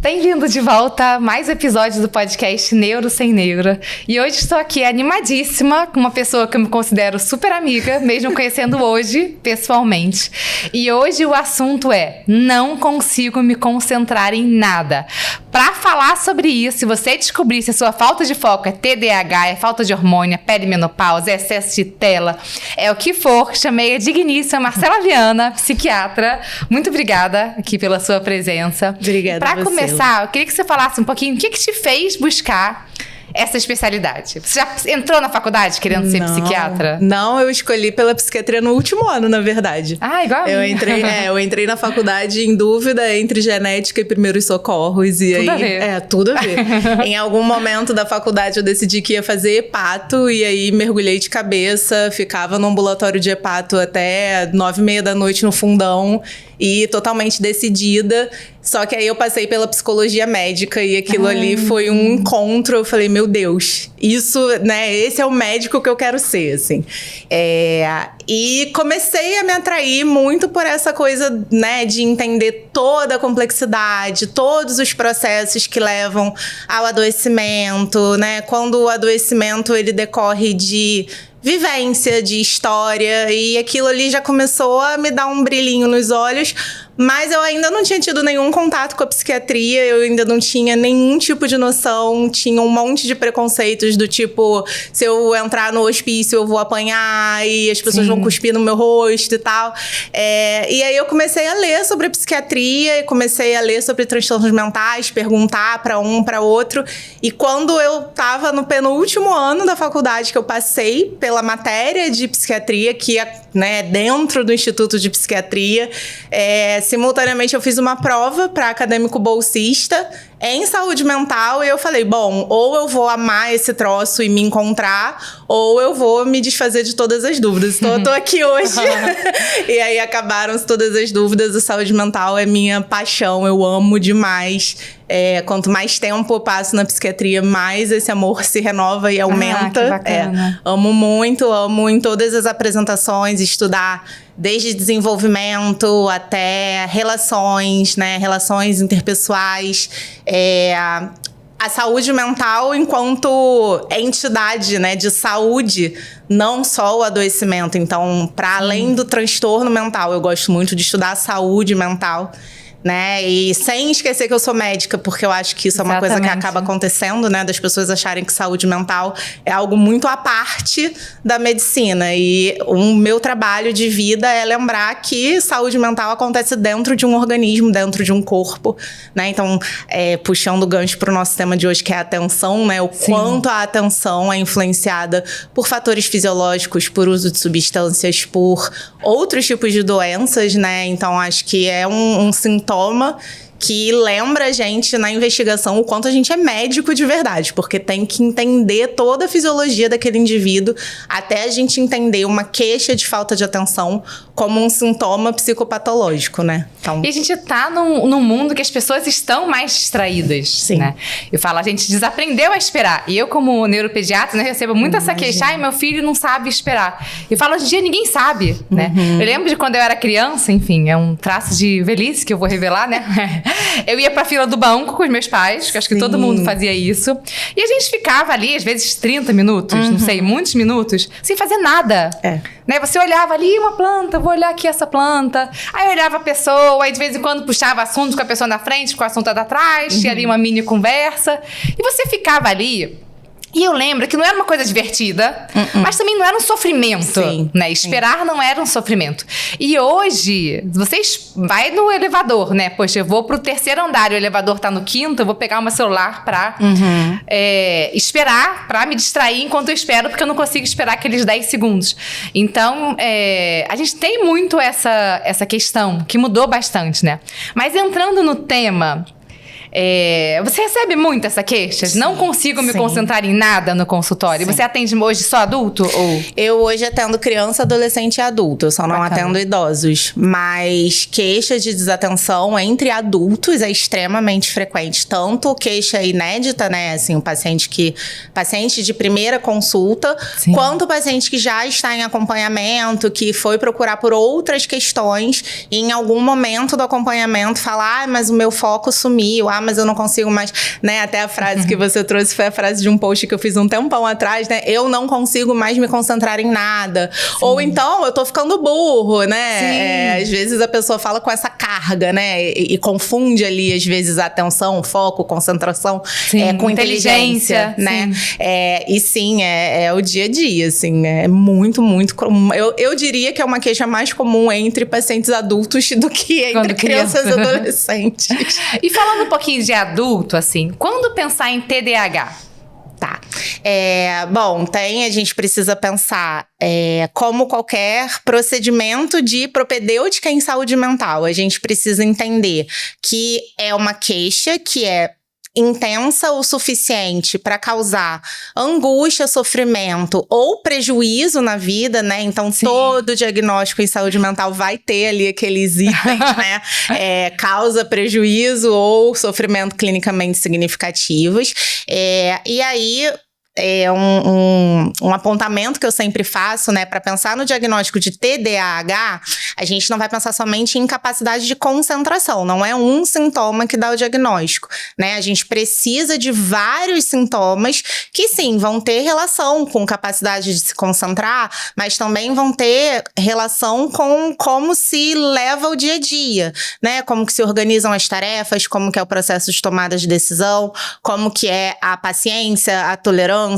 Bem-vindo de volta a mais episódios do podcast Neuro Sem Neuro. E hoje estou aqui animadíssima com uma pessoa que eu me considero super amiga, mesmo conhecendo hoje pessoalmente. E hoje o assunto é: não consigo me concentrar em nada. Para falar sobre isso, se você descobrir se a sua falta de foco é TDAH, é falta de hormônio, é perimenopausa, é excesso de tela, é o que for, chamei a digníssima Marcela Viana, psiquiatra. Muito obrigada aqui pela sua presença. Obrigada a você. Para começar, eu queria que você falasse um pouquinho o que te fez buscar essa especialidade. Você já entrou na faculdade querendo ser psiquiatra? Não, eu escolhi pela psiquiatria no último ano, na verdade. Ah, igual a mim. Eu entrei na faculdade em dúvida entre genética e primeiros socorros. E tudo aí, a ver. Tudo a ver. Em algum momento da faculdade eu decidi que ia fazer hepato e aí mergulhei de cabeça, ficava no ambulatório de hepato até 9h30 da noite no fundão e totalmente decidida. Só que aí eu passei pela psicologia médica e aquilo ali foi um encontro. Eu falei, meu Deus, isso, né? Esse é o médico que eu quero ser, assim. E comecei a me atrair muito por essa coisa, né? De entender toda a complexidade, todos os processos que levam ao adoecimento, né? Quando o adoecimento, ele decorre de vivência, de história, e aquilo ali já começou a me dar um brilhinho nos olhos, mas eu ainda não tinha tido nenhum contato com a psiquiatria, eu ainda não tinha nenhum tipo de noção, tinha um monte de preconceitos do tipo, se eu entrar no hospício eu vou apanhar e as pessoas vão cuspir no meu rosto e tal. E aí eu comecei a ler sobre a psiquiatria, comecei a ler sobre transtornos mentais, perguntar para um, para outro, e quando eu tava no penúltimo ano da faculdade que eu passei pela matéria de psiquiatria, que é, né, dentro do Instituto de Psiquiatria, simultaneamente eu fiz uma prova para acadêmico bolsista em saúde mental e eu falei, bom, ou eu vou amar esse troço e me encontrar, ou eu vou me desfazer de todas as dúvidas. Então eu tô aqui hoje. E aí acabaram-se todas as dúvidas. A saúde mental é minha paixão, eu amo demais. Quanto mais tempo eu passo na psiquiatria, mais esse amor se renova e aumenta. Que bacana. Amo muito, amo em todas as apresentações, estudar desde desenvolvimento até relações, né? Relações interpessoais. A saúde mental enquanto entidade, né, de saúde, não só o adoecimento. Então, para além do transtorno mental, eu gosto muito de estudar a saúde mental, né? E sem esquecer que eu sou médica, porque eu acho que isso é uma coisa que acaba acontecendo, né? Das pessoas acharem que saúde mental é algo muito à parte da medicina. E o meu trabalho de vida é lembrar que saúde mental acontece dentro de um organismo, dentro de um corpo, né? Então, puxando o gancho para o nosso tema de hoje, que é a atenção, né? O quanto a atenção é influenciada por fatores fisiológicos, por uso de substâncias, por outros tipos de doenças, né? Então, acho que é um sintoma que lembra a gente na investigação o quanto a gente é médico de verdade, porque tem que entender toda a fisiologia daquele indivíduo até a gente entender uma queixa de falta de atenção como um sintoma psicopatológico, né? Então... E a gente tá num mundo que as pessoas estão mais distraídas, né? Eu falo, a gente desaprendeu a esperar. E eu, como neuropediatra, né, recebo muito essa queixa, ai, meu filho não sabe esperar. Eu falo, hoje em dia ninguém sabe, né? Eu lembro de quando eu era criança, enfim, é um traço de velhice que eu vou revelar, né? Eu ia pra fila do banco com os meus pais, que acho que todo mundo fazia isso. E a gente ficava ali, às vezes, 30 minutos, não sei, muitos minutos, sem fazer nada. Né? Você olhava ali uma planta, vou olhar aqui essa planta. Aí eu olhava a pessoa, aí de vez em quando puxava assunto com a pessoa na frente, com o assunto da trás, tinha ali uma mini conversa. E você ficava ali... E eu lembro que não era uma coisa divertida, mas também não era um sofrimento, né? Esperar não era um sofrimento. E hoje, vocês vai no elevador, né? Poxa, eu vou pro 3º andar e o elevador tá no 5º, eu vou pegar o meu celular pra esperar, pra me distrair enquanto eu espero, porque eu não consigo esperar aqueles 10 segundos. Então, a gente tem muito essa questão, que mudou bastante, né? Mas entrando no tema... Você recebe muito essa queixa? Sim, não consigo me concentrar em nada no consultório. Sim. Você atende hoje só adulto? Ou... Eu hoje atendo criança, adolescente e adulto. Eu só não atendo idosos. Mas queixa de desatenção entre adultos é extremamente frequente. Tanto queixa inédita, né? Assim, o paciente de primeira consulta, Sim. quanto o paciente que já está em acompanhamento, que foi procurar por outras questões e em algum momento do acompanhamento falar, mas o meu foco sumiu, mas eu não consigo mais, né? Até a frase que você trouxe foi a frase de um post que eu fiz um tempão atrás, né? Eu não consigo mais me concentrar em nada. Sim. Ou então, eu tô ficando burro, né? Às vezes a pessoa fala com essa carga, né? E confunde ali, às vezes, a atenção, foco, concentração com inteligência, né? E sim, é o dia a dia, assim. É muito, muito comum. Eu diria que é uma queixa mais comum entre pacientes adultos do que entre crianças e adolescentes. E falando um pouquinho de adulto, assim, quando pensar em TDAH? Tá. Bom, a gente precisa pensar como qualquer procedimento de propedêutica em saúde mental. A gente precisa entender que é uma queixa que é intensa o suficiente para causar angústia, sofrimento ou prejuízo na vida, né? Então, Sim. todo diagnóstico em saúde mental vai ter ali aqueles itens, né? Causa prejuízo ou sofrimento clinicamente significativos. E aí... um apontamento que eu sempre faço, né? Para pensar no diagnóstico de TDAH, a gente não vai pensar somente em incapacidade de concentração. Não é um sintoma que dá o diagnóstico, né? A gente precisa de vários sintomas que, sim, vão ter relação com capacidade de se concentrar, mas também vão ter relação com como se leva o dia a dia, né? Como que se organizam as tarefas, como que é o processo de tomada de decisão, como que é a paciência, a tolerância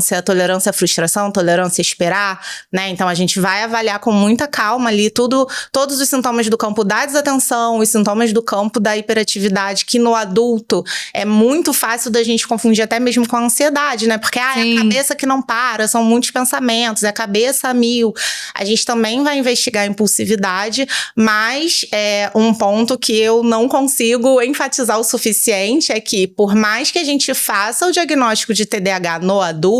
à frustração, tolerância a esperar, né? Então, a gente vai avaliar com muita calma ali todos os sintomas do campo da desatenção, os sintomas do campo da hiperatividade, que no adulto é muito fácil da gente confundir até mesmo com a ansiedade, né? Porque, é a cabeça que não para, são muitos pensamentos, é a cabeça a mil. A gente também vai investigar a impulsividade, mas um ponto que eu não consigo enfatizar o suficiente é que, por mais que a gente faça o diagnóstico de TDAH no adulto,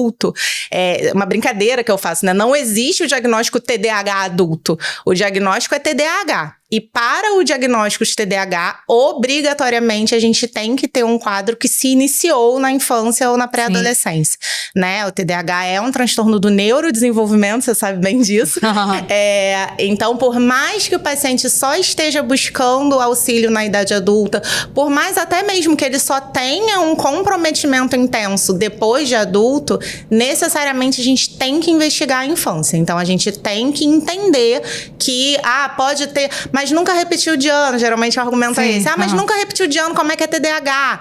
uma brincadeira que eu faço, né? Não existe o diagnóstico TDAH adulto. O diagnóstico é TDAH. E para o diagnóstico de TDAH, obrigatoriamente, a gente tem que ter um quadro que se iniciou na infância ou na pré-adolescência, né? O TDAH é um transtorno do neurodesenvolvimento, você sabe bem disso. Então, por mais que o paciente só esteja buscando auxílio na idade adulta, por mais até mesmo que ele só tenha um comprometimento intenso depois de adulto, necessariamente a gente tem que investigar a infância. Então, a gente tem que entender que, pode ter... Mas nunca repetiu de ano, geralmente o argumento é esse. Mas nunca repetiu de ano, como é que é TDAH?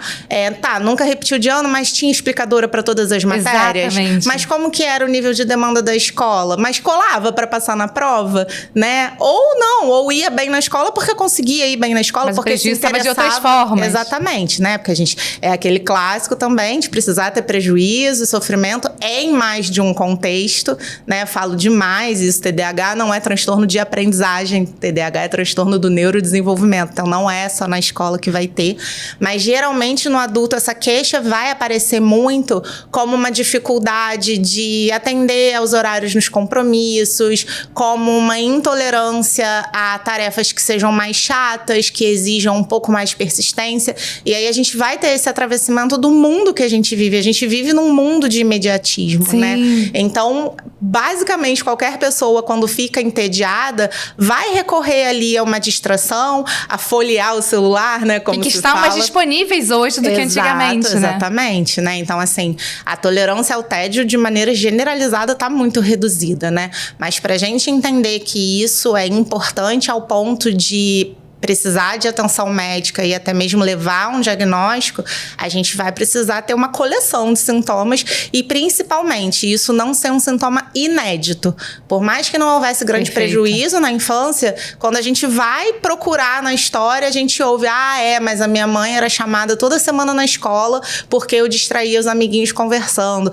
Nunca repetiu de ano, mas tinha explicadora para todas as matérias. Exatamente. Mas como que era o nível de demanda da escola? Mas colava para passar na prova, né? Ou não, ou ia bem na escola porque conseguia ir bem na escola, mas porque se interessava de outras formas. Exatamente, né? Porque a gente aquele clássico também de precisar ter prejuízo, sofrimento em mais de um contexto, né? Falo demais isso, TDAH não é transtorno de aprendizagem, TDAH é transtorno do neurodesenvolvimento. Então, não é só na escola que vai ter. Mas, geralmente, no adulto, essa queixa vai aparecer muito como uma dificuldade de atender aos horários nos compromissos, como uma intolerância a tarefas que sejam mais chatas, que exijam um pouco mais de persistência. E aí, a gente vai ter esse atravessamento do mundo que a gente vive. A gente vive num mundo de imediatismo, Sim. né? Então, basicamente, qualquer pessoa, quando fica entediada, vai recorrer ali a uma distração, a folhear o celular, né? Como e que se estão fala. mais disponíveis hoje do que antigamente, né? Exatamente, né? Então, assim, a tolerância ao tédio, de maneira generalizada, tá muito reduzida, né? Mas pra gente entender que isso é importante ao ponto de precisar de atenção médica e até mesmo levar um diagnóstico, a gente vai precisar ter uma coleção de sintomas e, principalmente, isso não ser um sintoma inédito. Por mais que não houvesse grande prejuízo na infância, quando a gente vai procurar na história, a gente ouve, mas a minha mãe era chamada toda semana na escola porque eu distraía os amiguinhos conversando.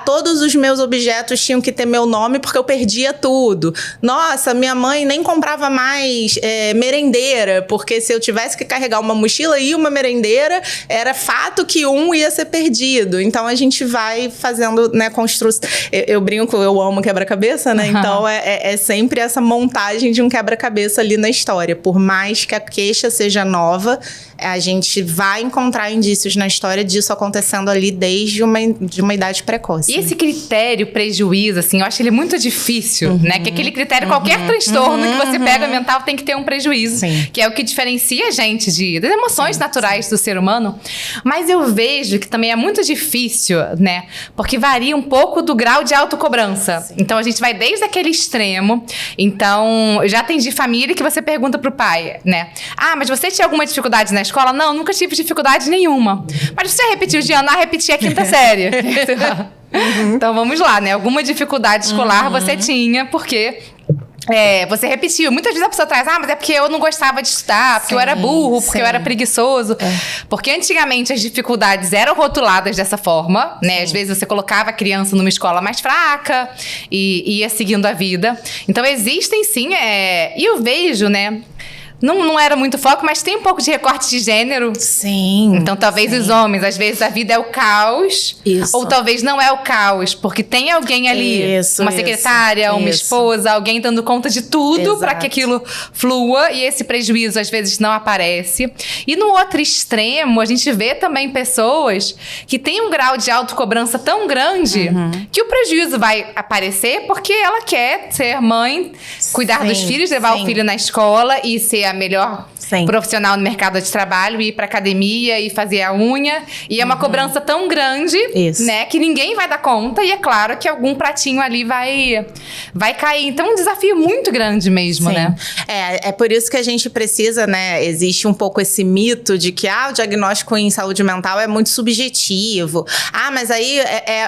Todos os meus objetos tinham que ter meu nome porque eu perdia tudo. Nossa, minha mãe nem comprava mais merendeira merendeira, porque se eu tivesse que carregar uma mochila e uma merendeira, era fato que um ia ser perdido. Então, a gente vai fazendo, né, construção. Eu brinco, eu amo quebra-cabeça, né? Então, é sempre essa montagem de um quebra-cabeça ali na história. Por mais que a queixa seja nova, a gente vai encontrar indícios na história disso acontecendo ali desde uma idade precoce. E esse critério prejuízo, assim, eu acho ele muito difícil, né? Que aquele critério, qualquer transtorno que você pega mental tem que ter um prejuízo. Sim. Que é o que diferencia a gente das emoções naturais do ser humano. Mas eu vejo que também é muito difícil, né? Porque varia um pouco do grau de autocobrança. Sim. Então, a gente vai desde aquele extremo. Então, eu já atendi família que você pergunta pro pai, né? Ah, mas você tinha alguma dificuldade na escola? Não, nunca tive dificuldade nenhuma. Mas você repetiu de ano a repetir a 5ª série. Então, vamos lá, né? Alguma dificuldade escolar você tinha, porque... você repetiu. Muitas vezes a pessoa traz, mas é porque eu não gostava de estudar, porque eu era burro, porque eu era preguiçoso. Porque antigamente as dificuldades eram rotuladas dessa forma, né? Às vezes você colocava a criança numa escola mais fraca e ia seguindo a vida. Então existem sim, e eu vejo, né? Não era muito foco, mas tem um pouco de recorte de gênero. Sim. Então, talvez os homens, às vezes, a vida é o caos. Isso. Ou talvez não é o caos, porque tem alguém ali. Uma secretária, uma esposa, alguém dando conta de tudo para que aquilo flua. E esse prejuízo, às vezes, não aparece. E no outro extremo, a gente vê também pessoas que têm um grau de autocobrança tão grande que o prejuízo vai aparecer porque ela quer ser mãe, cuidar dos filhos, levar o filho na escola e ser a melhor profissional no mercado de trabalho, ir pra academia e fazer a unha. E é uma cobrança tão grande, né, que ninguém vai dar conta. E é claro que algum pratinho ali vai cair. Então, é um desafio muito grande mesmo, né? É por isso que a gente precisa, né? Existe um pouco esse mito de que o diagnóstico em saúde mental é muito subjetivo. Mas aí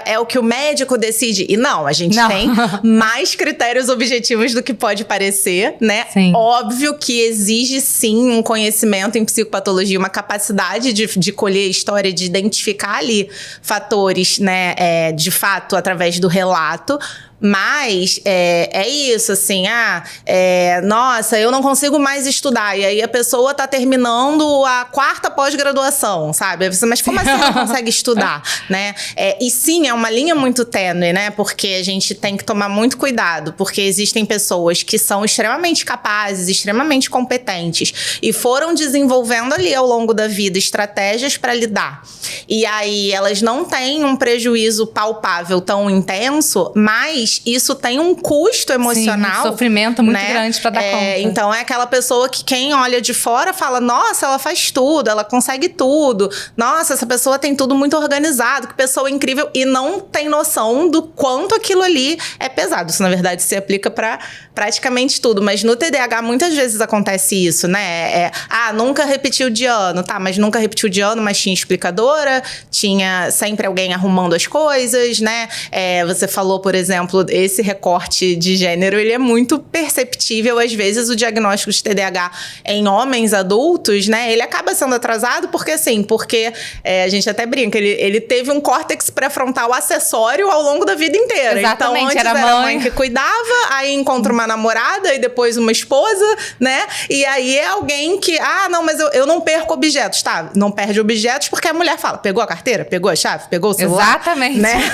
é o que o médico decide. E não, a gente tem mais critérios objetivos do que pode parecer, né? Sim. Óbvio que exige, sim, um conhecimento em psicopatologia, uma capacidade de colher história, de identificar ali fatores, né, de fato, através do relato. Mas é isso, assim, nossa, eu não consigo mais estudar. E aí a pessoa tá terminando a 4ª pós-graduação, sabe? Mas como assim não consegue estudar, né? E sim, é uma linha muito tênue, né? Porque a gente tem que tomar muito cuidado, porque existem pessoas que são extremamente capazes, extremamente competentes e foram desenvolvendo ali ao longo da vida estratégias para lidar. E aí elas não têm um prejuízo palpável tão intenso, mas isso tem um custo emocional. Um sofrimento muito grande pra dar conta. Então, é aquela pessoa que quem olha de fora fala, nossa, ela faz tudo, ela consegue tudo. Nossa, essa pessoa tem tudo muito organizado, que pessoa incrível. E não tem noção do quanto aquilo ali é pesado. Isso, na verdade, se aplica pra praticamente tudo. Mas no TDAH, muitas vezes acontece isso, né? Nunca repetiu de ano. Tá, mas nunca repetiu de ano, mas tinha explicadora, tinha sempre alguém arrumando as coisas, né? Você falou, por exemplo, esse recorte de gênero, ele é muito perceptível. Às vezes, o diagnóstico de TDAH em homens adultos, né? Ele acaba sendo atrasado porque a gente até brinca, ele teve um córtex pré-frontal acessório ao longo da vida inteira. Exatamente, então, antes era a mãe que cuidava, aí encontra uma namorada e depois uma esposa, né? E aí é alguém que, não, mas eu não perco objetos, tá? Não perde objetos porque a mulher fala, pegou a carteira? Pegou a chave? Pegou o celular? Exatamente. Né?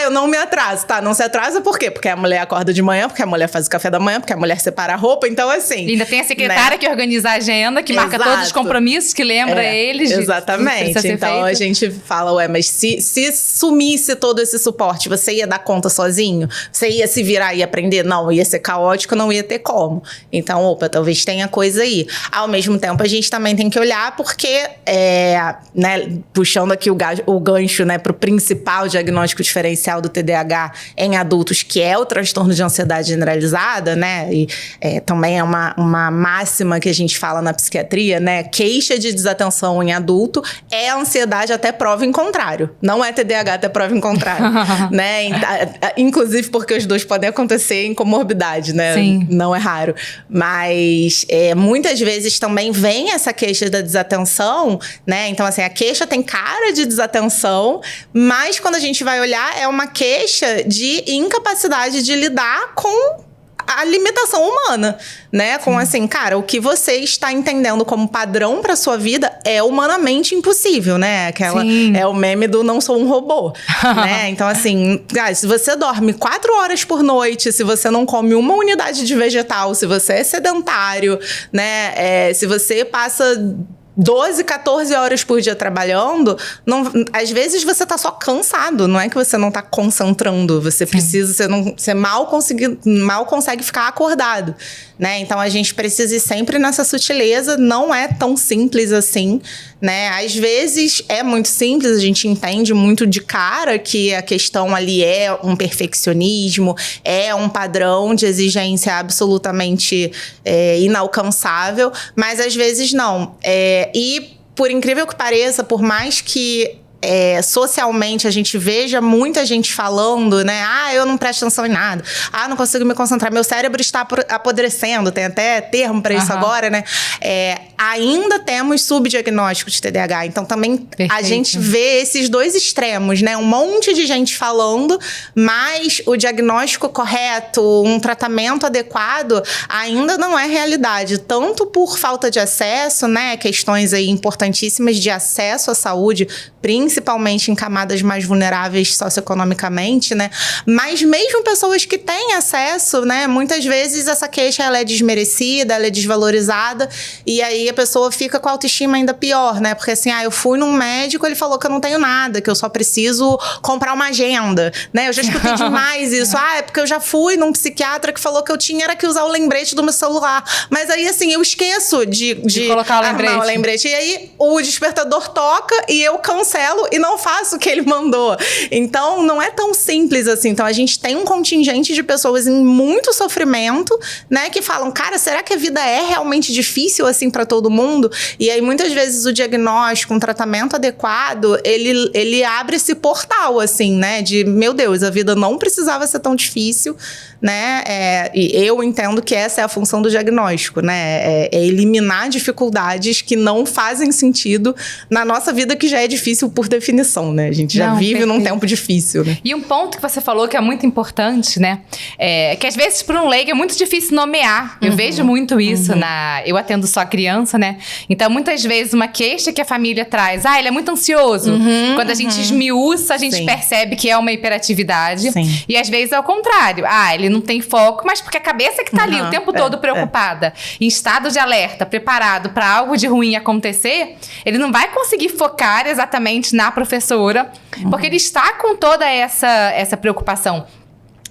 Eu não me atraso, tá? Não se atrasa por quê? Porque a mulher acorda de manhã, porque a mulher faz o café da manhã, porque a mulher separa a roupa, então assim... E ainda tem a secretária, né, que organiza a agenda, que marca todos os compromissos, que lembra eles. Exatamente. Então a gente fala, mas se sumisse todo esse suporte, você ia dar conta sozinho? Você ia se virar e aprender? Não, ia ser caótico, não ia ter como. Então, talvez tenha coisa aí. Ao mesmo tempo, a gente também tem que olhar porque, né, puxando aqui o gancho, né, pro principal diagnóstico diferencial do TDAH em adultos, que é o transtorno de ansiedade generalizada, né? E também é uma máxima que a gente fala na psiquiatria, né? Queixa de desatenção em adulto é ansiedade até prova em contrário. Não é TDAH até prova em contrário, né? Inclusive porque os dois podem acontecer em comorbidade, né? Sim. Não é raro. Mas muitas vezes também vem essa queixa da desatenção, né? Então, assim, a queixa tem cara de desatenção, mas quando a gente vai olhar, é uma queixa de incapacidade de lidar com a limitação humana, né? Com assim, cara, o que você está entendendo como padrão pra sua vida é humanamente impossível, né? É o meme do não sou um robô, né? Então, assim, se você dorme 4 horas por noite, se você não come uma unidade de vegetal, se você é sedentário, né? Se você passa 12, 14 horas por dia trabalhando, às vezes você tá só cansado, não é que você não tá concentrando, você precisa, você mal consegue ficar acordado, né? Então a gente precisa ir sempre nessa sutileza, não é tão simples assim, né? Às vezes é muito simples, a gente entende muito de cara que a questão ali é um perfeccionismo, é um padrão de exigência absolutamente inalcançável, mas às vezes não. E, por incrível que pareça, por mais que socialmente a gente veja muita gente falando, né? Eu não presto atenção em nada. Não consigo me concentrar. Meu cérebro está apodrecendo. Tem até termo para isso agora, né? Ainda temos subdiagnóstico de TDAH. Então, também a gente vê esses dois extremos, né? Um monte de gente falando, mas o diagnóstico correto, um tratamento adequado, ainda não é realidade. Tanto por falta de acesso, né? Questões aí importantíssimas de acesso à saúde, principalmente em camadas mais vulneráveis socioeconomicamente, né? Mas mesmo pessoas que têm acesso, né? Muitas vezes essa queixa ela é desmerecida, ela é desvalorizada, e aí a pessoa fica com a autoestima ainda pior, né? Porque assim, eu fui num médico, ele falou que eu não tenho nada, que eu só preciso comprar uma agenda, né? Eu já escutei demais isso. É porque eu já fui num psiquiatra que falou que eu tinha era que usar o lembrete do meu celular. Mas aí, assim, eu esqueço de colocar o lembrete. E aí, o despertador toca e eu cancelo e não faço o que ele mandou. Então, não é tão simples assim. Então, a gente tem um contingente de pessoas em muito sofrimento, né? Que falam, cara, será que a vida é realmente difícil assim pra todo mundo? E aí, muitas vezes, o diagnóstico, um tratamento adequado, ele abre esse portal, assim, né? De, meu Deus, a vida não precisava ser tão difícil, né? E eu entendo que essa é a função do diagnóstico, né? É eliminar dificuldades que não fazem sentido na nossa vida, que já é difícil por definição, né? A gente já vive num tempo difícil, né? E um ponto que você falou que é muito importante, né? É que às vezes, para um leigo, é muito difícil nomear. Eu vejo muito isso eu atendo só criança, né? Então, muitas vezes, uma queixa que a família traz, ele é muito ansioso. Quando a gente esmiuça, a gente percebe que é uma hiperatividade. E às vezes é o contrário. Ele não tem foco, mas porque a cabeça que tá ali o tempo todo preocupada, em estado de alerta, preparado para algo de ruim acontecer, ele não vai conseguir focar exatamente na professora, porque ele está com toda essa preocupação.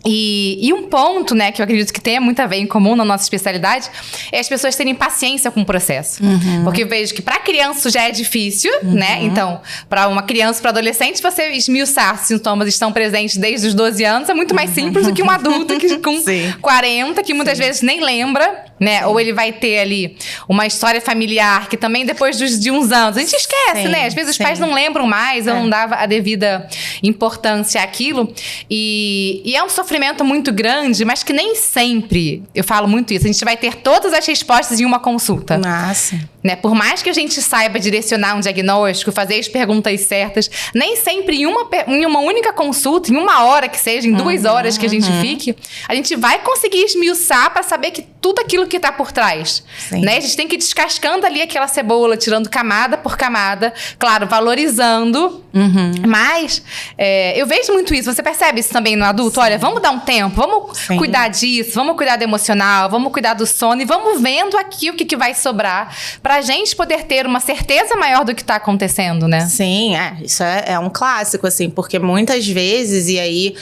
E um ponto, né, que eu acredito que tenha muito a ver em comum na nossa especialidade, é as pessoas terem paciência com o processo. Porque eu vejo que para criança já é difícil, né? Então, para uma criança, para adolescente, você esmiuçar se sintomas estão presentes desde os 12 anos é muito mais simples do que um adulto que com 40, que muitas vezes nem lembra, né? Ou ele vai ter ali uma história familiar que também depois de uns anos a gente esquece, né? Às vezes os pais não lembram mais, ou não dava a devida importância àquilo. E é um sofrimento muito grande, mas que nem sempre, eu falo muito isso, a gente vai ter todas as respostas em uma consulta. Nossa. Né? Por mais que a gente saiba direcionar um diagnóstico, fazer as perguntas certas, nem sempre em uma única consulta, em 1 hora que seja, em 2 horas que a gente fique, a gente vai conseguir esmiuçar para saber que tudo aquilo que tá por trás, né? A gente tem que ir descascando ali aquela cebola, tirando camada por camada, claro, valorizando, mas eu vejo muito isso, você percebe isso também no adulto? Olha, vamos dar um tempo, vamos cuidar disso, vamos cuidar do emocional, vamos cuidar do sono e vamos vendo aqui o que vai sobrar pra gente poder ter uma certeza maior do que tá acontecendo, né? Sim, isso é um clássico, assim, porque muitas vezes, e aí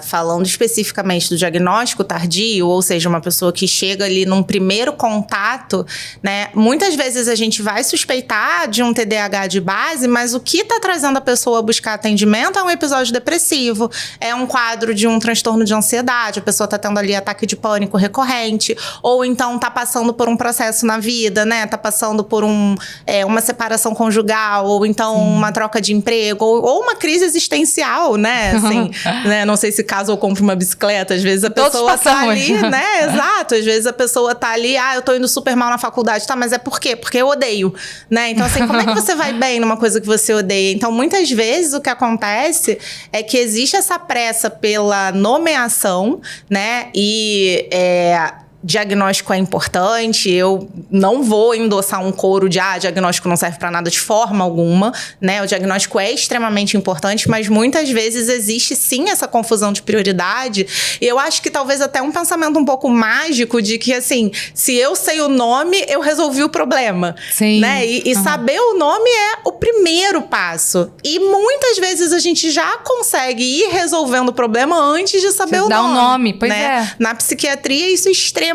falando especificamente do diagnóstico tardio, ou seja, uma pessoa que chega ali num primeiro contato, né? Muitas vezes a gente vai suspeitar de um TDAH de base, mas o que tá trazendo a pessoa a buscar atendimento é um episódio depressivo, é um quadro de um transtorno de ansiedade, a pessoa tá tendo ali ataque de pânico recorrente, ou então tá passando por um processo na vida, né? né, tá passando por uma separação conjugal, ou então uma troca de emprego, ou uma crise existencial, né? Assim, né? Não sei se caso ou compra uma bicicleta, às vezes a pessoa tá ali, né? Exato, às vezes a pessoa tá ali, eu tô indo super mal na faculdade, tá, mas é por quê? Porque eu odeio, né? Então, assim, como é que você vai bem numa coisa que você odeia? Então, muitas vezes o que acontece é que existe essa pressa pela nomeação, né? E diagnóstico é importante, eu não vou endossar um coro de diagnóstico não serve para nada de forma alguma, né? O diagnóstico é extremamente importante, mas muitas vezes existe sim essa confusão de prioridade. E eu acho que talvez até um pensamento um pouco mágico de que, assim, se eu sei o nome, eu resolvi o problema. Sim. Né? E saber o nome é o primeiro passo. E muitas vezes a gente já consegue ir resolvendo o problema antes de saber o nome. Dá o nome, pois né? Na psiquiatria, isso é extremamente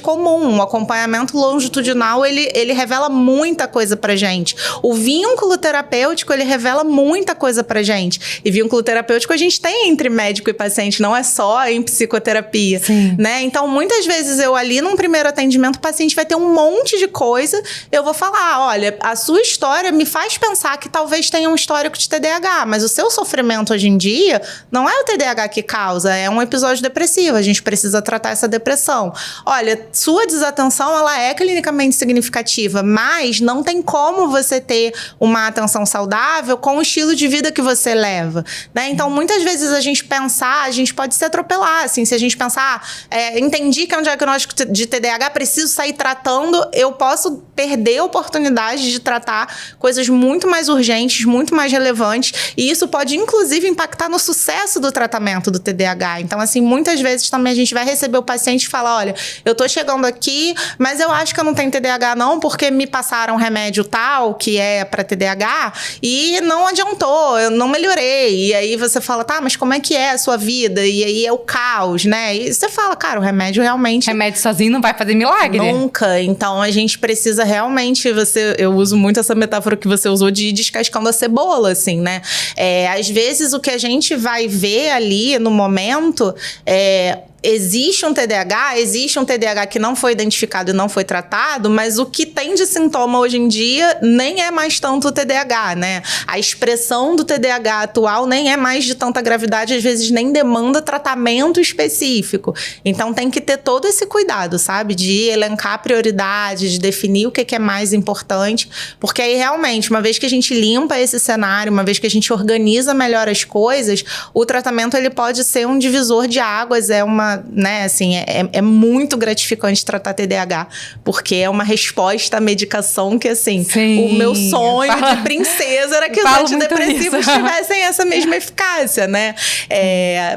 comum. O acompanhamento longitudinal, ele revela muita coisa pra gente. O vínculo terapêutico, ele revela muita coisa pra gente. E vínculo terapêutico a gente tem entre médico e paciente, não é só em psicoterapia. Sim. Né? Então, muitas vezes eu ali num primeiro atendimento, o paciente vai ter um monte de coisa, eu vou falar, olha, a sua história me faz pensar que talvez tenha um histórico de TDAH, mas o seu sofrimento hoje em dia não é o TDAH que causa, é um episódio depressivo, a gente precisa tratar essa depressão. Olha, sua desatenção, ela é clinicamente significativa, mas não tem como você ter uma atenção saudável com o estilo de vida que você leva, né? Então, muitas vezes a gente pode se atropelar, assim, se a gente pensar, entendi que é um diagnóstico de TDAH, preciso sair tratando, eu posso perder a oportunidade de tratar coisas muito mais urgentes, muito mais relevantes, e isso pode, inclusive, impactar no sucesso do tratamento do TDAH. Então, assim, muitas vezes também a gente vai receber o paciente e falar, olha, eu tô chegando aqui, mas eu acho que eu não tenho TDAH não, porque me passaram um remédio tal, que é para TDAH, e não adiantou, eu não melhorei. E aí você fala, tá, mas como é que é a sua vida? E aí é o caos, né? E você fala, cara, o remédio realmente... Remédio sozinho não vai fazer milagre. Nunca. Então, a gente precisa realmente... Eu uso muito essa metáfora que você usou de ir descascando a cebola, assim, né? Às vezes, o que a gente vai ver ali no momento existe um TDAH que não foi identificado e não foi tratado, mas o que tem de sintoma hoje em dia nem é mais tanto o TDAH, né? A expressão do TDAH atual nem é mais de tanta gravidade, às vezes nem demanda tratamento específico. Então tem que ter todo esse cuidado, sabe? De elencar prioridades, de definir o que é mais importante, porque aí realmente, uma vez que a gente limpa esse cenário, uma vez que a gente organiza melhor as coisas, o tratamento ele pode ser um divisor de águas, né, assim, é muito gratificante tratar TDAH, porque é uma resposta à medicação que, assim, sim, o meu sonho de princesa era que os antidepressivos tivessem essa mesma eficácia, né?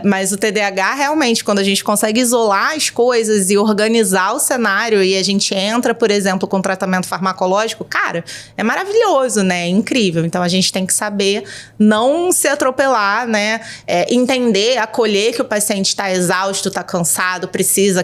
Mas o TDAH, realmente, quando a gente consegue isolar as coisas e organizar o cenário e a gente entra, por exemplo, com tratamento farmacológico, cara, é maravilhoso, né? É incrível. Então, a gente tem que saber não se atropelar, né? Entender, acolher que o paciente está exausto, está cansado,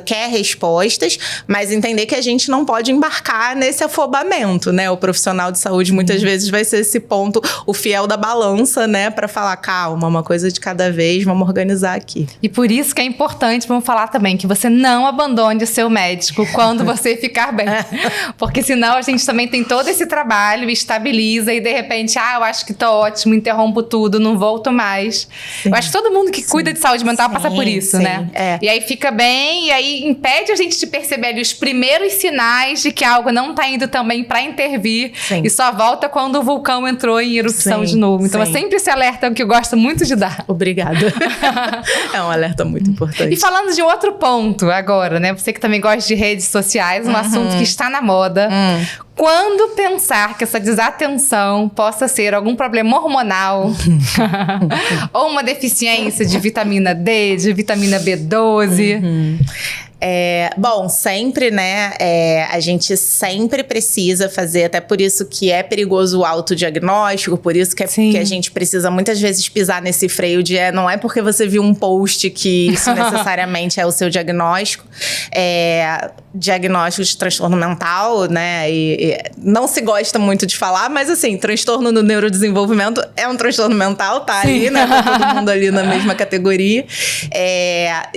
quer respostas, mas entender que a gente não pode embarcar nesse afobamento, né? O profissional de saúde muitas vezes vai ser esse ponto, o fiel da balança, né? Para falar, calma, uma coisa de cada vez, vamos organizar aqui. E por isso que é importante, vamos falar também, que você não abandone o seu médico quando você ficar bem. Porque senão a gente também tem todo esse trabalho, estabiliza e de repente, eu acho que tô ótimo, interrompo tudo, não volto mais. Sim. Eu acho que todo mundo que cuida de saúde mental passa por isso, né? E aí fica bem, e aí impede a gente de perceber ali os primeiros sinais de que algo não tá indo também pra intervir. Sim. E só volta quando o vulcão entrou em erupção de novo. Então é sempre esse alerta que eu gosto muito de dar. Obrigada. É um alerta muito importante. E falando de outro ponto agora, né? Você que também gosta de redes sociais, um assunto que está na moda. Quando pensar que essa desatenção possa ser algum problema hormonal ou uma deficiência de vitamina D, de vitamina B12... Bom, sempre, né, a gente sempre precisa fazer, até por isso que é perigoso o autodiagnóstico, por isso que, que a gente precisa muitas vezes pisar nesse freio de não é porque você viu um post que isso necessariamente é o seu diagnóstico. Diagnóstico de transtorno mental, né, e não se gosta muito de falar, mas assim, transtorno do neurodesenvolvimento é um transtorno mental, tá ali, né, tá todo mundo ali na mesma categoria.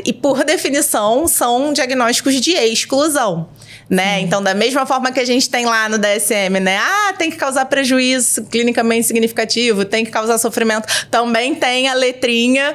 E por definição são são diagnósticos de exclusão. Né? Então, da mesma forma que a gente tem lá no DSM, né? Tem que causar prejuízo clinicamente significativo, tem que causar sofrimento. Também tem a letrinha,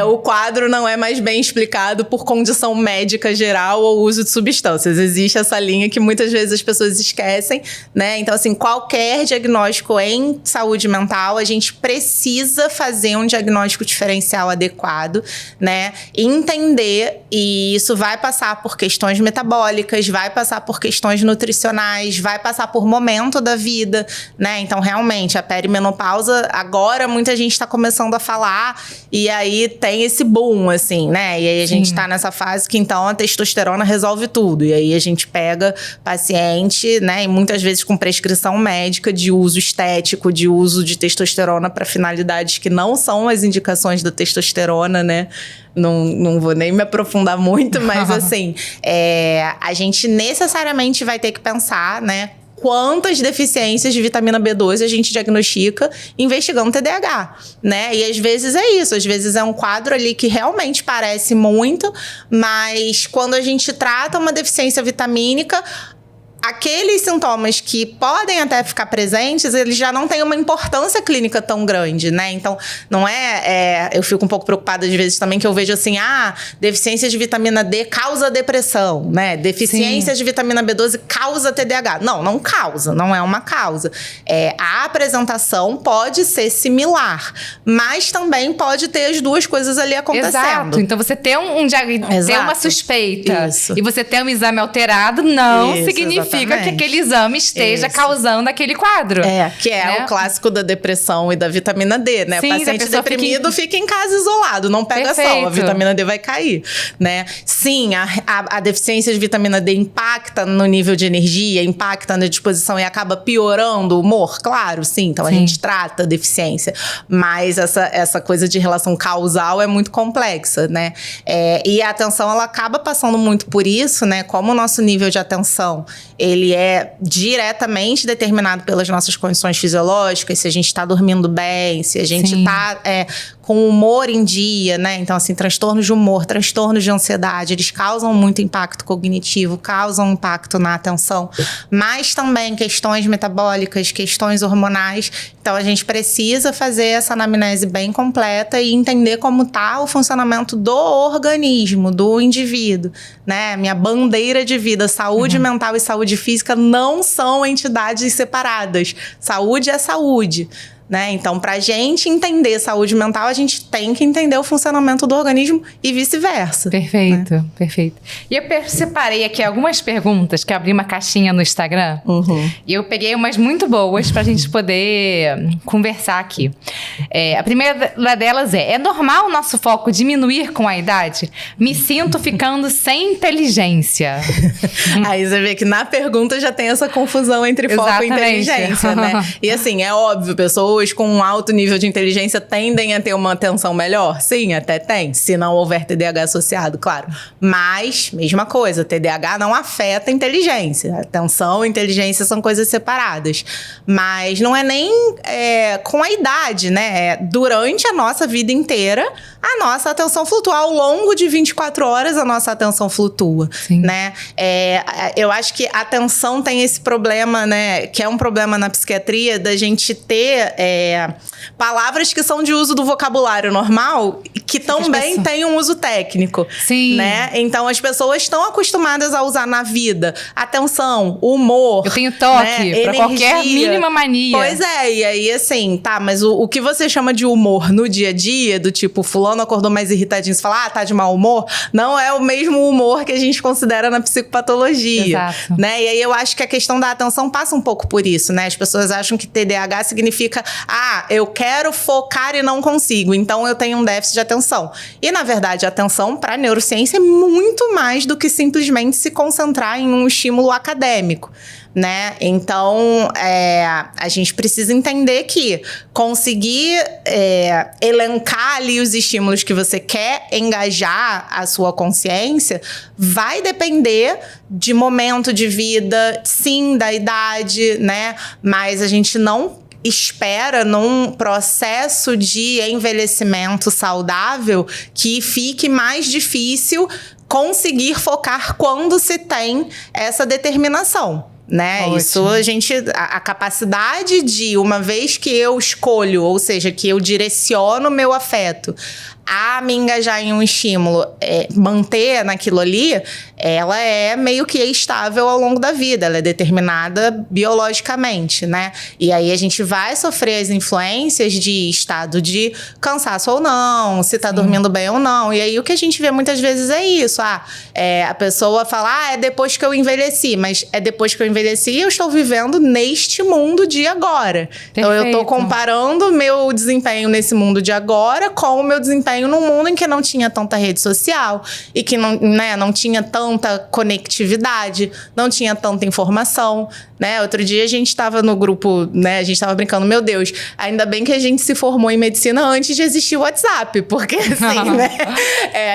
o quadro não é mais bem explicado por condição médica geral ou uso de substâncias. Existe essa linha que muitas vezes as pessoas esquecem, né? Então, assim, qualquer diagnóstico em saúde mental, a gente precisa fazer um diagnóstico diferencial adequado, né? Entender, e isso vai passar por questões metabólicas, vai passar por questões nutricionais, vai passar por momento da vida, né? Então, realmente, a perimenopausa, agora muita gente está começando a falar e aí tem esse boom, assim, né? E aí a gente tá nessa fase que, então, a testosterona resolve tudo. E aí a gente pega paciente, né? E muitas vezes com prescrição médica de uso estético, de uso de testosterona para finalidades que não são as indicações da testosterona, né? Não vou nem me aprofundar muito, mas assim, a gente necessariamente vai ter que pensar, né? Quantas deficiências de vitamina B12 a gente diagnostica investigando TDAH, né? E às vezes é isso, às vezes é um quadro ali que realmente parece muito, mas quando a gente trata uma deficiência vitamínica, aqueles sintomas que podem até ficar presentes, eles já não têm uma importância clínica tão grande, né? Então, não eu fico um pouco preocupada às vezes também que eu vejo assim, deficiência de vitamina D causa depressão, né? Deficiência de vitamina B12 causa TDAH. Não causa, não é uma causa. A apresentação pode ser similar, mas também pode ter as duas coisas ali acontecendo. Exato. Então, você ter ter uma suspeita e você ter um exame alterado não significa que aquele exame esteja causando aquele quadro. Que é né? O clássico da depressão e da vitamina D, né? Sim, o paciente deprimido fica em casa isolado, não pega sol, a vitamina D vai cair, né? Sim, a deficiência de vitamina D impacta no nível de energia, impacta na disposição e acaba piorando o humor, claro, sim. Então, a gente trata a deficiência, mas essa coisa de relação causal é muito complexa, né? E a atenção, ela acaba passando muito por isso, né? Como o nosso nível de atenção, ele é diretamente determinado pelas nossas condições fisiológicas, se a gente está dormindo bem, se a gente está com o humor em dia, né? Então, assim, transtornos de humor, transtornos de ansiedade, eles causam muito impacto cognitivo, causam impacto na atenção, mas também questões metabólicas, questões hormonais. Então, a gente precisa fazer essa anamnese bem completa e entender como está o funcionamento do organismo, do indivíduo, né? Minha bandeira de vida, saúde mental e saúde física não são entidades separadas. Saúde é saúde, né? Então, pra gente entender saúde mental, a gente tem que entender o funcionamento do organismo e vice-versa. Perfeito, né? Perfeito. E eu separei aqui algumas perguntas, que eu abri uma caixinha no Instagram, e eu peguei umas muito boas pra gente poder conversar aqui. A primeira delas é normal o nosso foco diminuir com a idade? Me sinto ficando sem inteligência. Aí você vê que na pergunta já tem essa confusão entre foco e inteligência, né? E assim, é óbvio, pessoas com um alto nível de inteligência tendem a ter uma atenção melhor? Sim, até tem, se não houver TDAH associado, claro. Mas, mesma coisa, TDAH não afeta a inteligência. Atenção e inteligência são coisas separadas. Mas não é nem com a idade, né? Durante a nossa vida inteira, a nossa atenção flutua. Ao longo de 24 horas, a nossa atenção flutua, né? Eu acho que a atenção tem esse problema, né? Que é um problema na psiquiatria, da gente ter palavras que são de uso do vocabulário normal, que também têm um uso técnico. Né? Então, as pessoas estão acostumadas a usar na vida atenção, humor. Eu tenho toque, né? Pra qualquer mínima mania. Pois e aí assim, mas o que você chama de humor no dia a dia, do tipo, fulano acordou mais irritadinho, você fala, tá de mau humor, não é o mesmo humor que a gente considera na psicopatologia. Exato. Né? E aí eu acho que a questão da atenção passa um pouco por isso, né? As pessoas acham que TDAH significa, eu quero focar e não consigo, então eu tenho um déficit de atenção. E, na verdade, a atenção para a neurociência é muito mais do que simplesmente se concentrar em um estímulo acadêmico, né? Então, a gente precisa entender que conseguir elencar ali os estímulos que você quer engajar a sua consciência vai depender de momento de vida, sim, da idade, né? Mas a gente não espera num processo de envelhecimento saudável que fique mais difícil conseguir focar quando se tem essa determinação. Né? Ótimo. Isso a capacidade de, uma vez que eu escolho, ou seja, que eu direciono meu afeto a me engajar em um estímulo, manter naquilo ali, ela é meio que estável ao longo da vida, ela é determinada biologicamente, né? E aí a gente vai sofrer as influências de estado de cansaço ou não, se tá dormindo bem ou não. E aí o que a gente vê muitas vezes é isso, a pessoa fala, é depois que eu envelheci, mas é depois que eu envelheci e eu estou vivendo neste mundo de agora. Perfeito. Então eu tô comparando meu desempenho nesse mundo de agora com o meu desempenho num mundo em que não tinha tanta rede social e que não tinha tanta conectividade, não tinha tanta informação, né? Outro dia a gente estava no grupo, né? A gente estava brincando, meu Deus, ainda bem que a gente se formou em medicina antes de existir o WhatsApp, porque assim, né?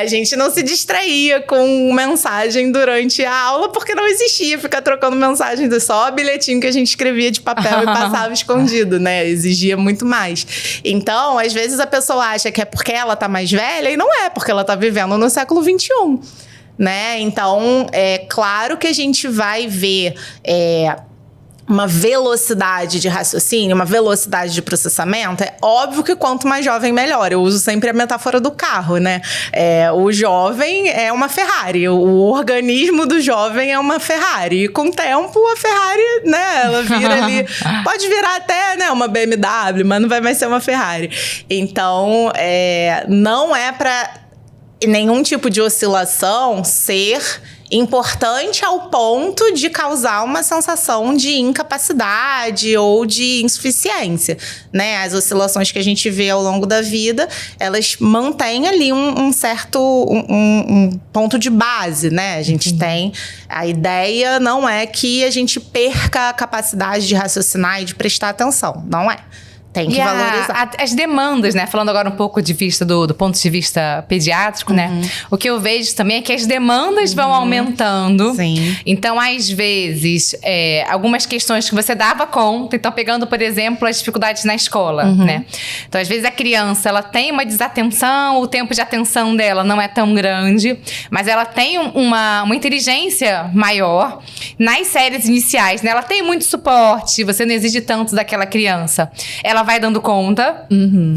A gente não se distraía com mensagem durante a aula, porque não existia ficar trocando mensagem, só bilhetinho que a gente escrevia de papel e passava escondido, né? Exigia muito mais. Então, às vezes a pessoa acha que é porque ela tá mais velha, e não é, porque ela tá vivendo no século XXI, né? Então, é claro que a gente vai ver uma velocidade de raciocínio, uma velocidade de processamento. É óbvio que quanto mais jovem, melhor. Eu uso sempre a metáfora do carro, né? O jovem é uma Ferrari, o organismo do jovem é uma Ferrari. E com o tempo, a Ferrari, né? Ela vira ali... Pode virar até, né, uma BMW, mas não vai mais ser uma Ferrari. Então, não é para nenhum tipo de oscilação ser importante ao ponto de causar uma sensação de incapacidade ou de insuficiência, né? As oscilações que a gente vê ao longo da vida, elas mantêm ali um certo ponto de base, né? A gente tem... A ideia não é que a gente perca a capacidade de raciocinar e de prestar atenção. Não é. Tem que valorizar. As demandas, né? Falando agora um pouco de vista do ponto de vista pediátrico, né? O que eu vejo também é que as demandas vão aumentando. Sim. Então, às vezes, algumas questões que você dava conta, então pegando, por exemplo, as dificuldades na escola, né? Então, às vezes a criança, ela tem uma desatenção, o tempo de atenção dela não é tão grande, mas ela tem uma inteligência maior. Nas séries iniciais, né? Ela tem muito suporte, você não exige tanto daquela criança. Ela vai dando conta.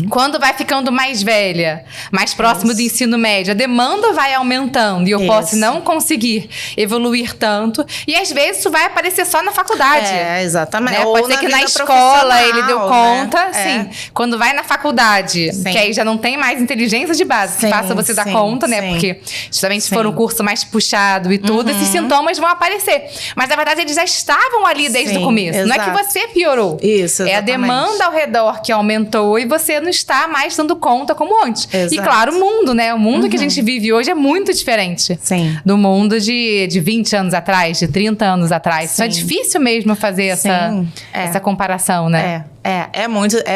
Quando vai ficando mais velha, mais próximo do ensino médio, a demanda vai aumentando e eu posso não conseguir evoluir tanto. E às vezes isso vai aparecer só na faculdade. Exatamente. Né? Pode ser que na escola ele deu conta, né? Quando vai na faculdade, que aí já não tem mais inteligência de base, que faça você dar conta, né? Porque justamente se for um curso mais puxado e tudo, esses sintomas vão aparecer. Mas na verdade eles já estavam ali desde o começo. Não é que você piorou. Isso, é a demanda ao redor que aumentou e você não está mais dando conta como antes. Exato. E claro, o mundo, né? O mundo que a gente vive hoje é muito diferente do mundo de 20 anos atrás, de 30 anos atrás. Então é difícil mesmo fazer essa comparação, né? É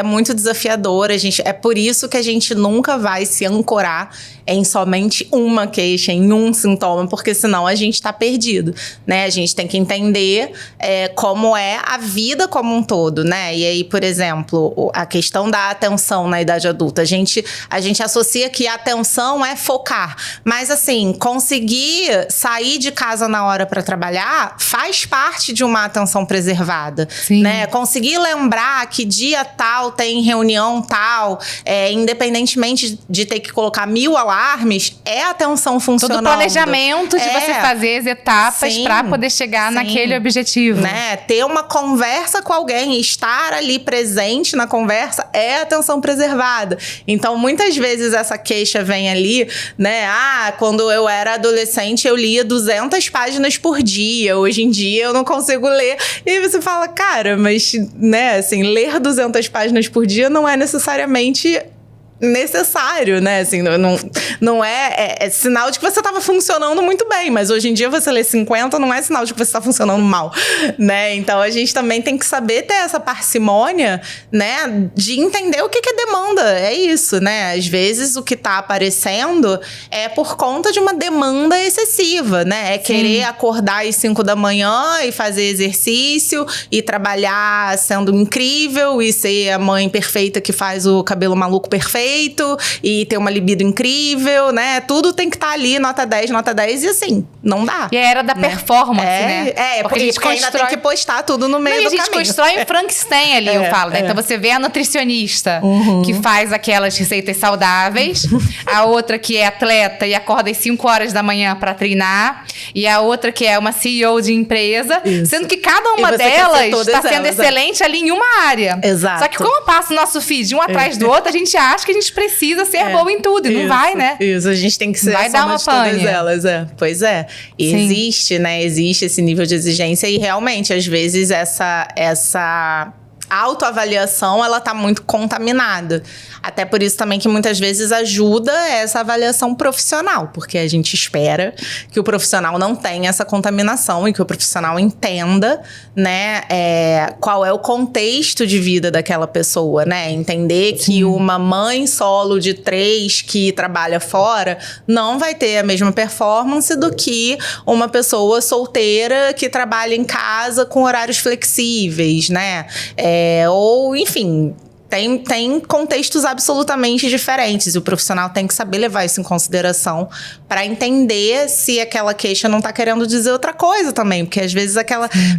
muito desafiador. É por isso que a gente nunca vai se ancorar em somente uma queixa, em um sintoma, porque senão a gente tá perdido, né? A gente tem que entender como é a vida como um todo, né? E aí, por exemplo, a questão da atenção na idade adulta. A gente associa que a atenção é focar, mas assim, conseguir sair de casa na hora para trabalhar faz parte de uma atenção preservada, né? Conseguir lembrar que dia tal tem reunião tal, independentemente de ter que colocar 1000 alarmes, é atenção funcionando. Todo planejamento de você fazer as etapas para poder chegar naquele objetivo. Né? Ter uma conversa com alguém, estar ali presente na conversa é atenção preservada. Então, muitas vezes essa queixa vem ali, né? Quando eu era adolescente, eu lia 200 páginas por dia. Hoje em dia, eu não consigo ler. E aí você fala, cara, mas, né, assim, ler 200 páginas por dia não é necessariamente necessário, né? Assim, não é sinal de que você estava funcionando muito bem, mas hoje em dia você lê 50 não é sinal de que você está funcionando mal, né? Então a gente também tem que saber ter essa parcimônia, né? De entender o que é demanda, é isso, né? Às vezes o que está aparecendo é por conta de uma demanda excessiva, né? É querer acordar às 5 da manhã e fazer exercício e trabalhar sendo incrível e ser a mãe perfeita que faz o cabelo maluco perfeito perfeito e ter uma libido incrível, né? Tudo tem que estar ali, nota 10, e assim, não dá. E a era da performance, né? Porque a gente ainda tem que postar tudo no meio do caminho. A gente constrói um Frankenstein ali, eu falo, né? Então você vê a nutricionista que faz aquelas receitas saudáveis, a outra que é atleta e acorda às 5 horas da manhã pra treinar, e a outra que é uma CEO de empresa, sendo que cada uma delas está sendo excelente ali em uma área. Exato. Só que como passa o nosso feed um atrás do outro, a gente acha que a gente precisa ser boa em tudo, e não vai, né? Isso, a gente tem que ser vai dar uma todas elas, Pois é. E existe, né? Existe esse nível de exigência e realmente, às vezes, essa autoavaliação, ela tá muito contaminada. Até por isso também que muitas vezes ajuda essa avaliação profissional, porque a gente espera que o profissional não tenha essa contaminação e que o profissional entenda, né, qual é o contexto de vida daquela pessoa, né? Entender que uma mãe solo de 3 que trabalha fora não vai ter a mesma performance do que uma pessoa solteira que trabalha em casa com horários flexíveis, né? Ou, enfim, tem contextos absolutamente diferentes. E o profissional tem que saber levar isso em consideração para entender se aquela queixa não tá querendo dizer outra coisa também. Porque às vezes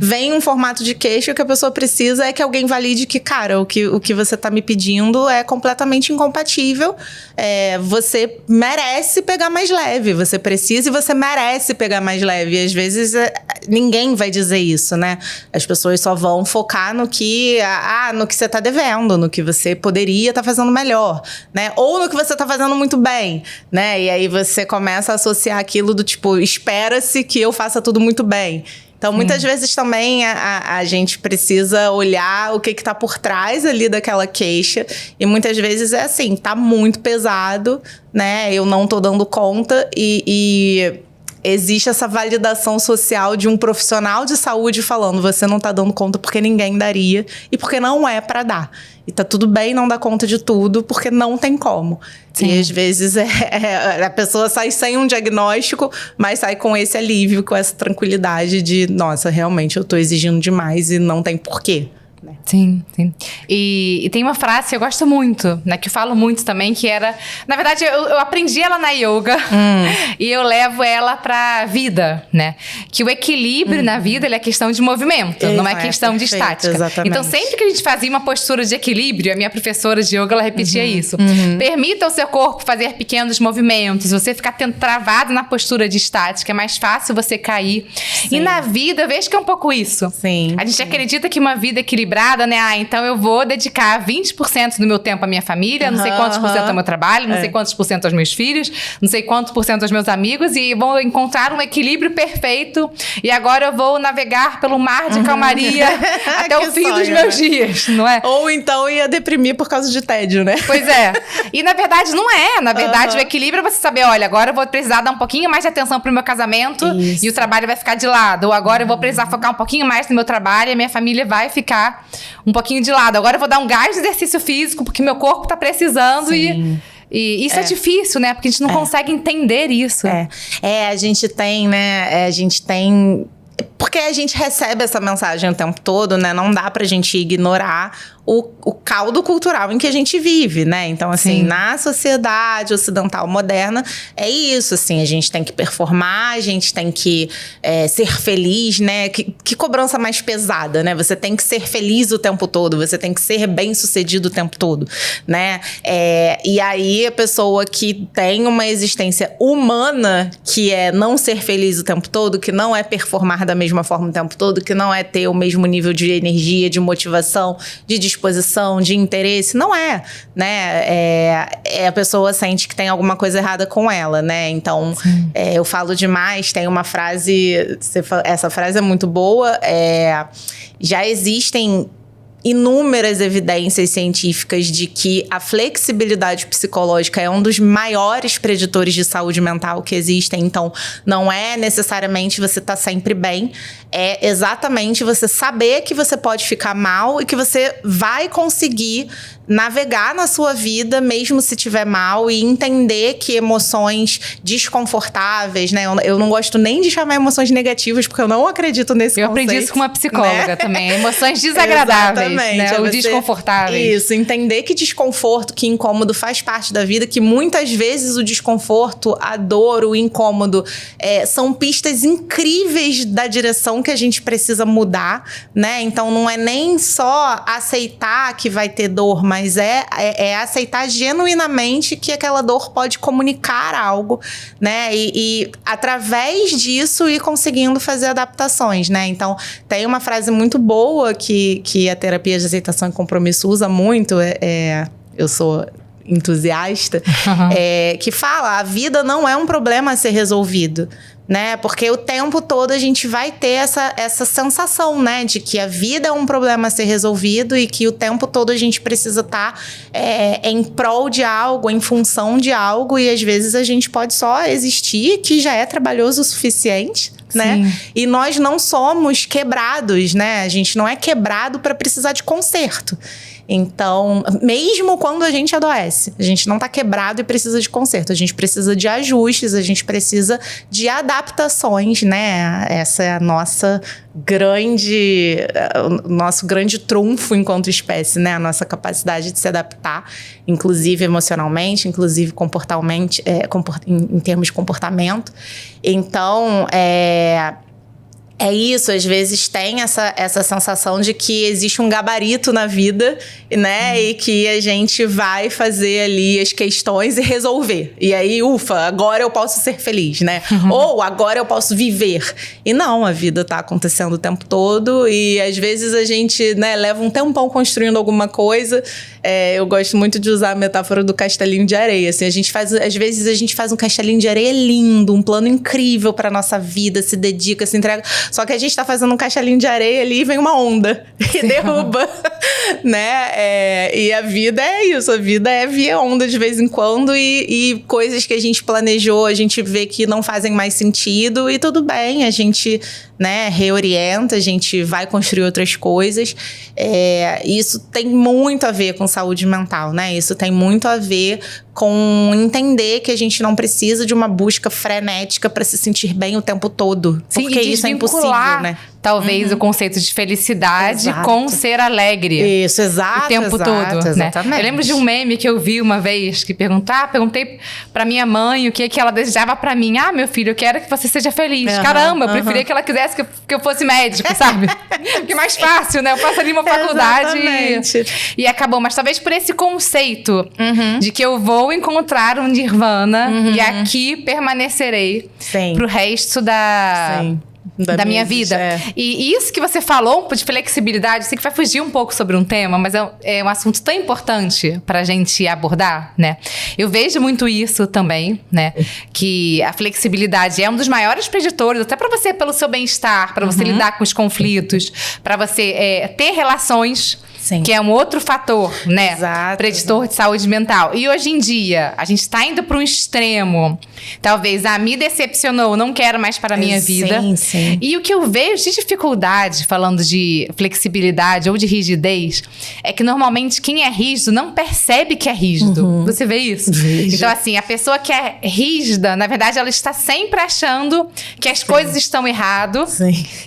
vem um formato de queixa que a pessoa precisa é que alguém valide que, cara, o que você tá me pedindo é completamente incompatível. Você merece pegar mais leve. Você precisa e você merece pegar mais leve. E às vezes ninguém vai dizer isso, né? As pessoas só vão focar no que você tá devendo, no que você poderia estar fazendo melhor, né? Ou no que você está fazendo muito bem, né? E aí você começa a associar aquilo do tipo, espera-se que eu faça tudo muito bem. Então, muitas vezes também a gente precisa olhar o que está por trás ali daquela queixa. E muitas vezes é assim, tá muito pesado, né? Eu não tô dando conta e existe essa validação social de um profissional de saúde falando, você não tá dando conta porque ninguém daria e porque não é para dar. E tá tudo bem não dar conta de tudo, porque não tem como. Sim. E às vezes a pessoa sai sem um diagnóstico, mas sai com esse alívio, com essa tranquilidade de, nossa, realmente eu tô exigindo demais e não tem porquê. Sim, sim. E tem uma frase que eu gosto muito, né? Que eu falo muito também, que era... Na verdade, eu aprendi ela na yoga e eu levo ela pra vida, né? Que o equilíbrio na vida, ele é questão de movimento, não é questão de estática. Exatamente. Então, sempre que a gente fazia uma postura de equilíbrio, a minha professora de yoga, ela repetia isso. Permita ao seu corpo fazer pequenos movimentos. Você ficar travado na postura de estática, é mais fácil você cair. Sim. E na vida, eu vejo que é um pouco isso. Sim. A gente acredita que uma vida equilibrada, né? Então eu vou dedicar 20% do meu tempo à minha família, não sei quantos por cento ao meu trabalho, não sei quantos por cento aos meus filhos, não sei quantos por cento aos meus amigos e vou encontrar um equilíbrio perfeito e agora eu vou navegar pelo mar de calmaria até o fim dos meus dias, não é? Ou então ia deprimir por causa de tédio, né? Pois é. E na verdade não é. Na verdade o equilíbrio é você saber, olha, agora eu vou precisar dar um pouquinho mais de atenção pro meu casamento e o trabalho vai ficar de lado. Ou agora eu vou precisar focar um pouquinho mais no meu trabalho e a minha família vai ficar um pouquinho de lado. Agora eu vou dar um gás de exercício físico porque meu corpo tá precisando e isso é difícil, né? Porque a gente não consegue entender isso. A gente tem, né? Porque a gente recebe essa mensagem o tempo todo, né? Não dá pra gente ignorar o caldo cultural em que a gente vive, né? Então, assim, na sociedade ocidental moderna, é isso, assim. A gente tem que performar, a gente tem que ser feliz, né? Que cobrança mais pesada, né? Você tem que ser feliz o tempo todo, você tem que ser bem-sucedido o tempo todo, né? E aí, a pessoa que tem uma existência humana, que é não ser feliz o tempo todo, que não é performar da mesma forma o tempo todo, que não é ter o mesmo nível de energia, de motivação, de disposição, de interesse, não é, né? A pessoa sente que tem alguma coisa errada com ela, né? Então, eu falo demais, tem uma frase, essa frase é muito boa, já existem inúmeras evidências científicas de que a flexibilidade psicológica é um dos maiores preditores de saúde mental que existem. Então, não é necessariamente você estar sempre bem, é exatamente você saber que você pode ficar mal e que você vai conseguir navegar na sua vida, mesmo se tiver mal, e entender que emoções desconfortáveis, né? Eu não gosto nem de chamar emoções negativas, porque eu não acredito nesse conceito. Eu aprendi isso com uma psicóloga, né? Também. Emoções desagradáveis, né? Ou desconfortáveis. Isso, entender que desconforto, que incômodo faz parte da vida, que muitas vezes o desconforto, a dor, o incômodo são pistas incríveis da direção que a gente precisa mudar, né? Então não é nem só aceitar que vai ter dor, mas é aceitar genuinamente que aquela dor pode comunicar algo, né? E através disso ir conseguindo fazer adaptações, né? Então, tem uma frase muito boa que a terapia de aceitação e compromisso usa muito, eu sou entusiasta, que fala: a vida não é um problema a ser resolvido, né? Porque o tempo todo a gente vai ter essa sensação, né? De que a vida é um problema a ser resolvido e que o tempo todo a gente precisa estar em prol de algo, em função de algo, e às vezes a gente pode só existir, que já é trabalhoso o suficiente, né? E nós não somos quebrados, né? A gente não é quebrado para precisar de conserto. Então, mesmo quando a gente adoece, a gente não tá quebrado e precisa de conserto. A gente precisa de ajustes, a gente precisa de adaptações, né? Essa é a nosso grande trunfo enquanto espécie, né? A nossa capacidade de se adaptar, inclusive emocionalmente, inclusive comportalmente, em termos de comportamento. Então, é isso, às vezes tem essa sensação de que existe um gabarito na vida, né? E que a gente vai fazer ali as questões e resolver. E aí, ufa, agora eu posso ser feliz, né? Ou agora eu posso viver. E não, a vida tá acontecendo o tempo todo e às vezes a gente, né, leva um tempão construindo alguma coisa. Eu gosto muito de usar a metáfora do castelinho de areia. Assim, às vezes a gente faz um castelinho de areia lindo, um plano incrível pra nossa vida, se dedica, se entrega. Só que a gente tá fazendo um castelinho de areia ali e vem uma onda e derruba, né? E a vida é isso, a vida é via onda de vez em quando e coisas que a gente planejou, a gente vê que não fazem mais sentido e tudo bem, a gente, né, reorienta, a gente vai construir outras coisas. Isso tem muito a ver com saúde mental, né? Isso tem muito a ver com entender que a gente não precisa de uma busca frenética para se sentir bem o tempo todo. Sim, porque isso é impossível, né? Talvez o conceito de felicidade com ser alegre. Isso, exato. O tempo todo, exatamente. Né? Eu lembro de um meme que eu vi uma vez que perguntei pra minha mãe o que ela desejava pra mim. Ah, meu filho, eu quero que você seja feliz. Caramba, eu preferia que ela quisesse que eu fosse médico, sabe? Que é mais fácil, né? Eu faço ali uma faculdade e acabou. Mas talvez por esse conceito de que eu vou encontrar um nirvana e aqui permanecerei pro resto da minha vida. E isso que você falou de flexibilidade, sei que vai fugir um pouco sobre um tema, mas é um assunto tão importante pra gente abordar, né? Eu vejo muito isso também, né? Que a flexibilidade é um dos maiores preditores, até pra você, pelo seu bem-estar, pra você lidar com os conflitos, pra você ter relações. Sim. Que é um outro fator, né? Exato, preditor de saúde mental. E hoje em dia, a gente tá indo para um extremo. Talvez, me decepcionou, não quero mais para a minha vida. Sim. E o que eu vejo de dificuldade, falando de flexibilidade ou de rigidez, é que normalmente quem é rígido não percebe que é rígido. Você vê isso? Vejo. Então, assim, a pessoa que é rígida, na verdade, ela está sempre achando que as coisas estão errado,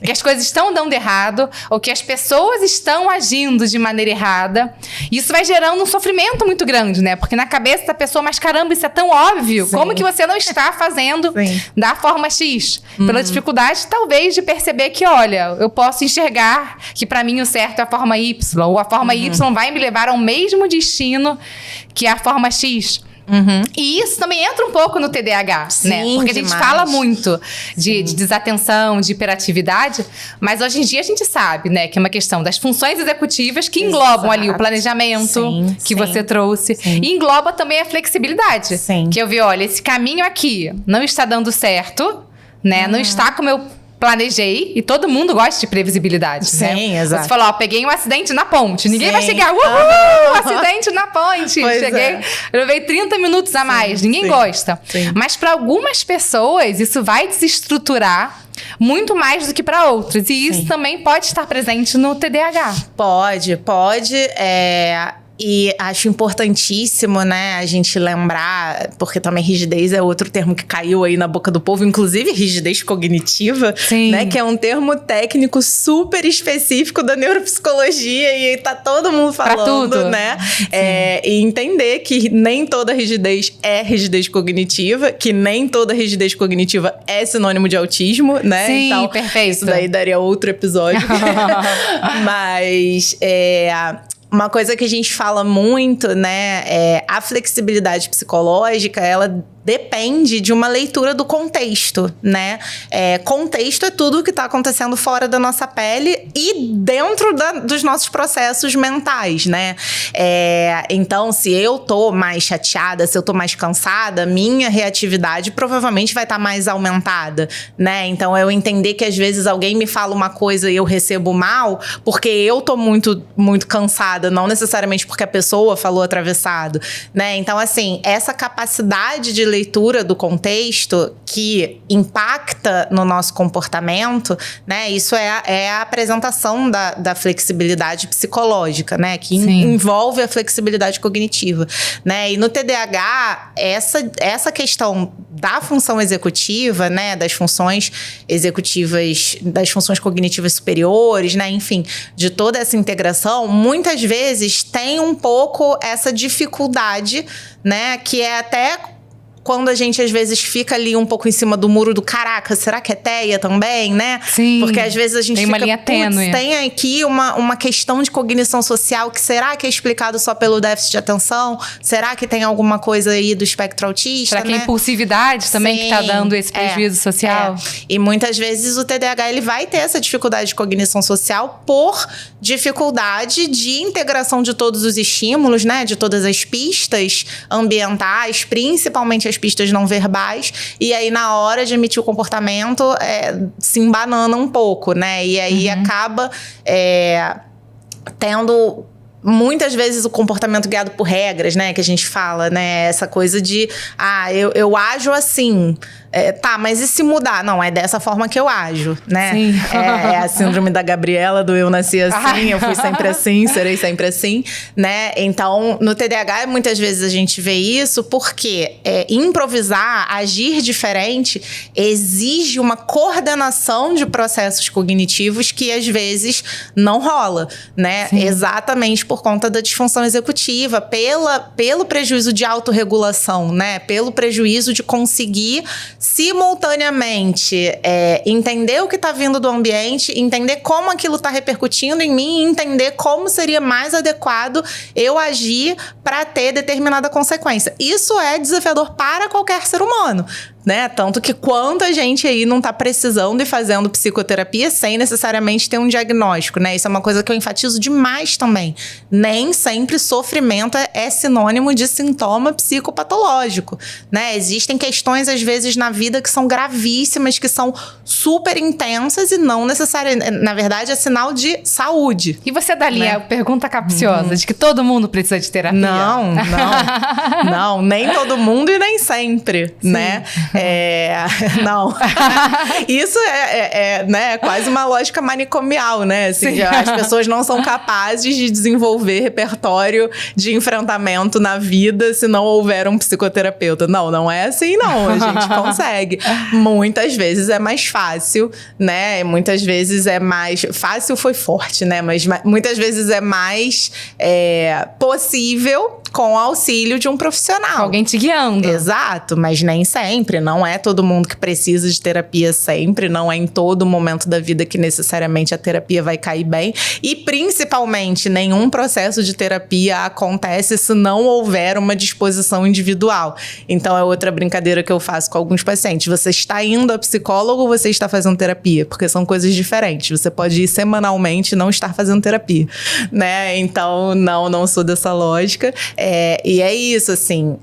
que as coisas estão dando errado, ou que as pessoas estão agindo de maneira errada. Isso vai gerando um sofrimento muito grande, né? Porque na cabeça da pessoa, mas caramba, isso é tão óbvio. Como que você não está fazendo da forma X? Pela dificuldade, talvez, de perceber que, olha, eu posso enxergar que pra mim o certo é a forma Y, ou a forma Y vai me levar ao mesmo destino que a forma X. E isso também entra um pouco no TDAH, né? Porque a gente fala muito de desatenção, de hiperatividade, mas hoje em dia a gente sabe, né, que é uma questão das funções executivas que englobam ali o planejamento que você trouxe. E engloba também a flexibilidade. Que eu vi, olha, esse caminho aqui não está dando certo, né? Não está como eu planejei, e todo mundo gosta de previsibilidade, né? Exato. Você falou, peguei um acidente na ponte. Ninguém vai chegar, acidente na ponte. Cheguei, eu levei 30 minutos a mais. Ninguém gosta. Mas para algumas pessoas, isso vai desestruturar muito mais do que para outras. E isso também pode estar presente no TDAH. Pode. E acho importantíssimo, né, a gente lembrar, porque também rigidez é outro termo que caiu aí na boca do povo, inclusive rigidez cognitiva, né, que é um termo técnico super específico da neuropsicologia e tá todo mundo falando, né? E entender que nem toda rigidez é rigidez cognitiva, que nem toda rigidez cognitiva é sinônimo de autismo, né? Sim, então, perfeito. Isso daí daria outro episódio. Mas uma coisa que a gente fala muito, né, é a flexibilidade psicológica, ela depende de uma leitura do contexto, né? Contexto é tudo que está acontecendo fora da nossa pele e dentro dos nossos processos mentais, né? Então, se eu tô mais chateada, se eu tô mais cansada, minha reatividade provavelmente vai estar mais aumentada, né? Então, eu entender que às vezes alguém me fala uma coisa e eu recebo mal porque eu tô muito, muito cansada, não necessariamente porque a pessoa falou atravessado, né? Então, assim, essa capacidade de leitura do contexto que impacta no nosso comportamento, né? Isso é a apresentação da flexibilidade psicológica, né? Que envolve a flexibilidade cognitiva, né? E no TDAH, essa questão da função executiva, né? Das funções executivas, das funções cognitivas superiores, né? Enfim, de toda essa integração, muitas vezes tem um pouco essa dificuldade, né? Que é até quando a gente, às vezes, fica ali um pouco em cima do muro do caraca, será que é TEA também, né? Sim. Porque às vezes a gente tem fica, uma linha tênue. Tem aqui uma questão de cognição social que será que é explicado só pelo déficit de atenção? Será que tem alguma coisa aí do espectro autista, será que é impulsividade também que tá dando esse prejuízo social? E muitas vezes o TDAH, ele vai ter essa dificuldade de cognição social por dificuldade de integração de todos os estímulos, né? De todas as pistas ambientais, principalmente as pistas não verbais, e aí na hora de emitir o comportamento se embanana um pouco, né? E aí acaba tendo muitas vezes o comportamento guiado por regras, né? Que a gente fala, né? Essa coisa de, eu ajo assim. Tá, mas e se mudar? Não, é dessa forma que eu ajo, né? Sim. É a síndrome da Gabriela, do eu nasci assim, eu fui sempre assim, serei sempre assim, né? Então, no TDAH, muitas vezes a gente vê isso porque improvisar, agir diferente, exige uma coordenação de processos cognitivos que, às vezes, não rola, né? Sim. Exatamente por conta da disfunção executiva, pelo prejuízo de autorregulação, né? Pelo prejuízo de conseguir simultaneamente entender o que está vindo do ambiente, entender como aquilo está repercutindo em mim e entender como seria mais adequado eu agir para ter determinada consequência. Isso é desafiador para qualquer ser humano, né? Tanto que quanta gente aí não tá precisando e fazendo psicoterapia sem necessariamente ter um diagnóstico, né? Isso é uma coisa que eu enfatizo demais também. Nem sempre sofrimento é sinônimo de sintoma psicopatológico, né? Existem questões, às vezes, na vida que são gravíssimas, que são super intensas e não necessariamente... Na verdade, é sinal de saúde. E você, Dalia, pergunta capciosa, de que todo mundo precisa de terapia? Não, nem todo mundo e nem sempre, né? Não. Isso né, quase uma lógica manicomial, né? Assim, as pessoas não são capazes de desenvolver repertório de enfrentamento na vida se não houver um psicoterapeuta. Não é assim, não. A gente consegue. Muitas vezes é mais fácil, né? Muitas vezes é mais... Fácil foi forte, né? Mas muitas vezes é mais possível com o auxílio de um profissional. Alguém te guiando. Exato, mas nem sempre. Não é todo mundo que precisa de terapia sempre. Não é em todo momento da vida que necessariamente a terapia vai cair bem. E, principalmente, nenhum processo de terapia acontece se não houver uma disposição individual. Então, é outra brincadeira que eu faço com alguns pacientes. Você está indo a psicólogo ou você está fazendo terapia? Porque são coisas diferentes. Você pode ir semanalmente e não estar fazendo terapia, né? Então, não sou dessa lógica. E é isso, assim,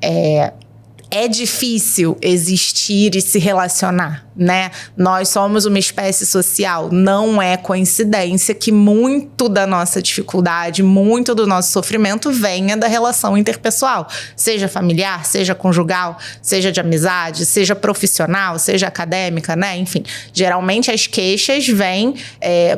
é difícil existir e se relacionar, né? Nós somos uma espécie social. Não é coincidência que muito da nossa dificuldade, muito do nosso sofrimento venha da relação interpessoal. Seja familiar, seja conjugal, seja de amizade, seja profissional, seja acadêmica, né? Enfim, geralmente as queixas vêm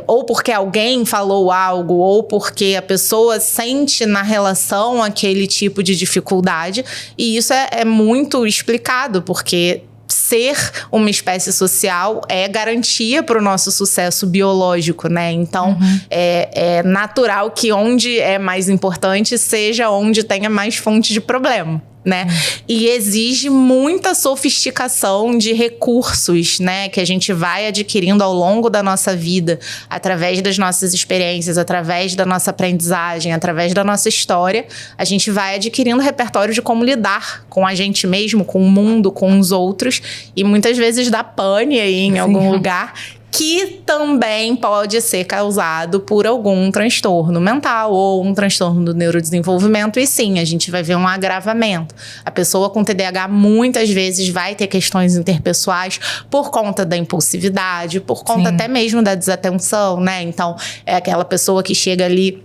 ou porque alguém falou algo, ou porque a pessoa sente na relação aquele tipo de dificuldade. E isso é muito explicado, porque ser uma espécie social é garantia para o nosso sucesso biológico, né? Então, é natural que onde é mais importante seja onde tenha mais fonte de problema, né? E exige muita sofisticação de recursos, né? Que a gente vai adquirindo ao longo da nossa vida, através das nossas experiências, através da nossa aprendizagem, através da nossa história. A gente vai adquirindo repertório de como lidar com a gente mesmo, com o mundo, com os outros. E muitas vezes dá pane aí em algum lugar, que também pode ser causado por algum transtorno mental ou um transtorno do neurodesenvolvimento. E sim, a gente vai ver um agravamento. A pessoa com TDAH muitas vezes vai ter questões interpessoais por conta da impulsividade, por conta até mesmo da desatenção, né? Então, é aquela pessoa que chega ali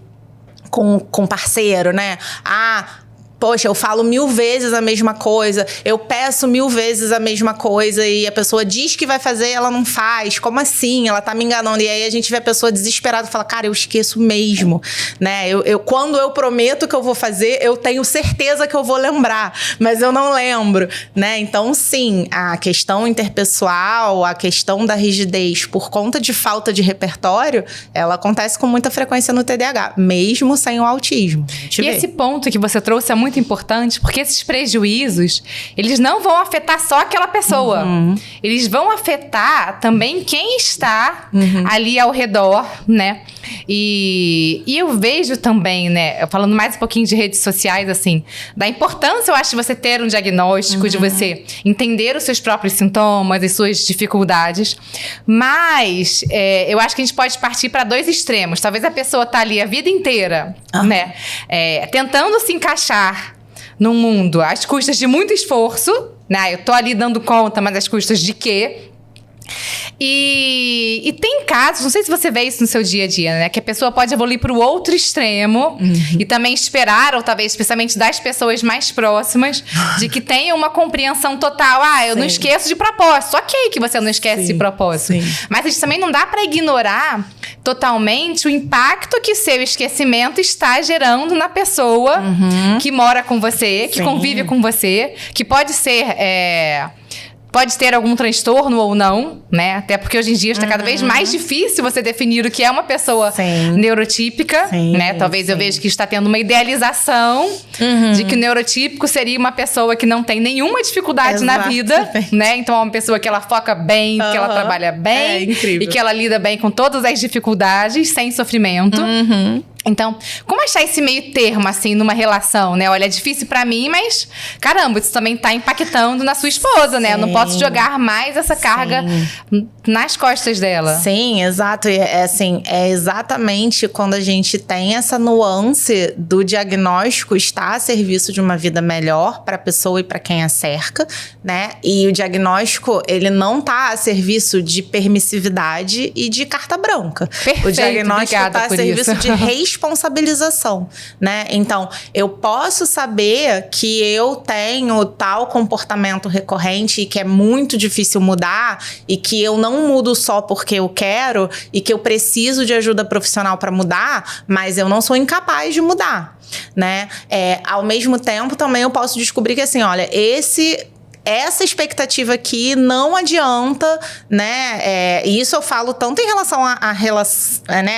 com parceiro, né? Poxa, eu falo 1000 vezes a mesma coisa, eu peço 1000 vezes a mesma coisa e a pessoa diz que vai fazer, ela não faz. Como assim? Ela tá me enganando. E aí a gente vê a pessoa desesperada e fala, cara, eu esqueço mesmo, né? Quando eu prometo que eu vou fazer, eu tenho certeza que eu vou lembrar, mas eu não lembro, né? Então, sim, a questão interpessoal, a questão da rigidez por conta de falta de repertório, ela acontece com muita frequência no TDAH, mesmo sem o autismo. E esse ponto que você trouxe é muito importante, porque esses prejuízos, eles não vão afetar só aquela pessoa. Eles vão afetar também quem está ali ao redor, né? E eu vejo também, né, falando mais um pouquinho de redes sociais, assim, da importância, eu acho, de você ter um diagnóstico, de você entender os seus próprios sintomas e suas dificuldades. Mas eu acho que a gente pode partir para 2 extremos. Talvez a pessoa tá ali a vida inteira, né, tentando se encaixar num mundo às custas de muito esforço, né? Eu tô ali dando conta, mas às custas de quê? E tem casos, não sei se você vê isso no seu dia a dia, né? Que a pessoa pode evoluir para o outro extremo e também esperar, ou talvez especialmente das pessoas mais próximas, de que tenham uma compreensão total. Eu não esqueço de propósito. Ok que você não esquece de propósito. Mas a gente também não dá para ignorar totalmente o impacto que seu esquecimento está gerando na pessoa que mora com você, que convive com você, que pode ser... Pode ter algum transtorno ou não, né? Até porque hoje em dia está cada vez mais difícil você definir o que é uma pessoa neurotípica, né? Talvez eu veja que está tendo uma idealização de que o neurotípico seria uma pessoa que não tem nenhuma dificuldade na vida, né? Então é uma pessoa que ela foca bem, que ela trabalha bem e que ela lida bem com todas as dificuldades, sem sofrimento. Então, como achar esse meio termo, assim, numa relação, né? Olha, é difícil pra mim, mas, caramba, isso também tá impactando na sua esposa, né? Eu não posso jogar mais essa carga nas costas dela. Sim, exato. E é exatamente quando a gente tem essa nuance do diagnóstico estar a serviço de uma vida melhor pra pessoa e pra quem a cerca, né? E o diagnóstico, ele não tá a serviço de permissividade e de carta branca. Perfeito, o diagnóstico tá a serviço de responsabilização, né? Então, eu posso saber que eu tenho tal comportamento recorrente e que é muito difícil mudar e que eu não mudo só porque eu quero e que eu preciso de ajuda profissional para mudar, mas eu não sou incapaz de mudar, né? Ao mesmo tempo, também eu posso descobrir que, assim, olha, essa expectativa aqui não adianta, né? E isso eu falo tanto em relação à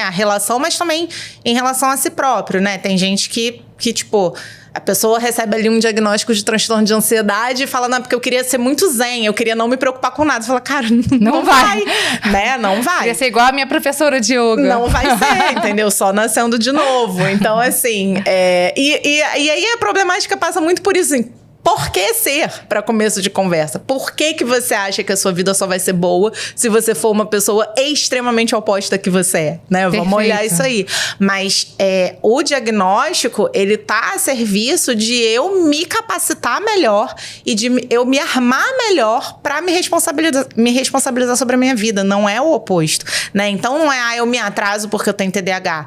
relação, mas também em relação a si próprio, né? Tem gente que tipo, a pessoa recebe ali um diagnóstico de transtorno de ansiedade e fala, não, porque eu queria ser muito zen, eu queria não me preocupar com nada. Você fala, cara, não vai, né? Não vai. Queria ser igual a minha professora de yoga. Não vai ser, entendeu? Só nascendo de novo. Então, assim, e aí a problemática passa muito por isso, assim, por que ser, para começo de conversa? Por que você acha que a sua vida só vai ser boa se você for uma pessoa extremamente oposta que você é, né? Perfeito. Vamos olhar isso aí. Mas o diagnóstico, ele tá a serviço de eu me capacitar melhor e de eu me armar melhor para me responsabilizar sobre a minha vida. Não é o oposto, né? Então não é, eu me atraso porque eu tenho TDAH.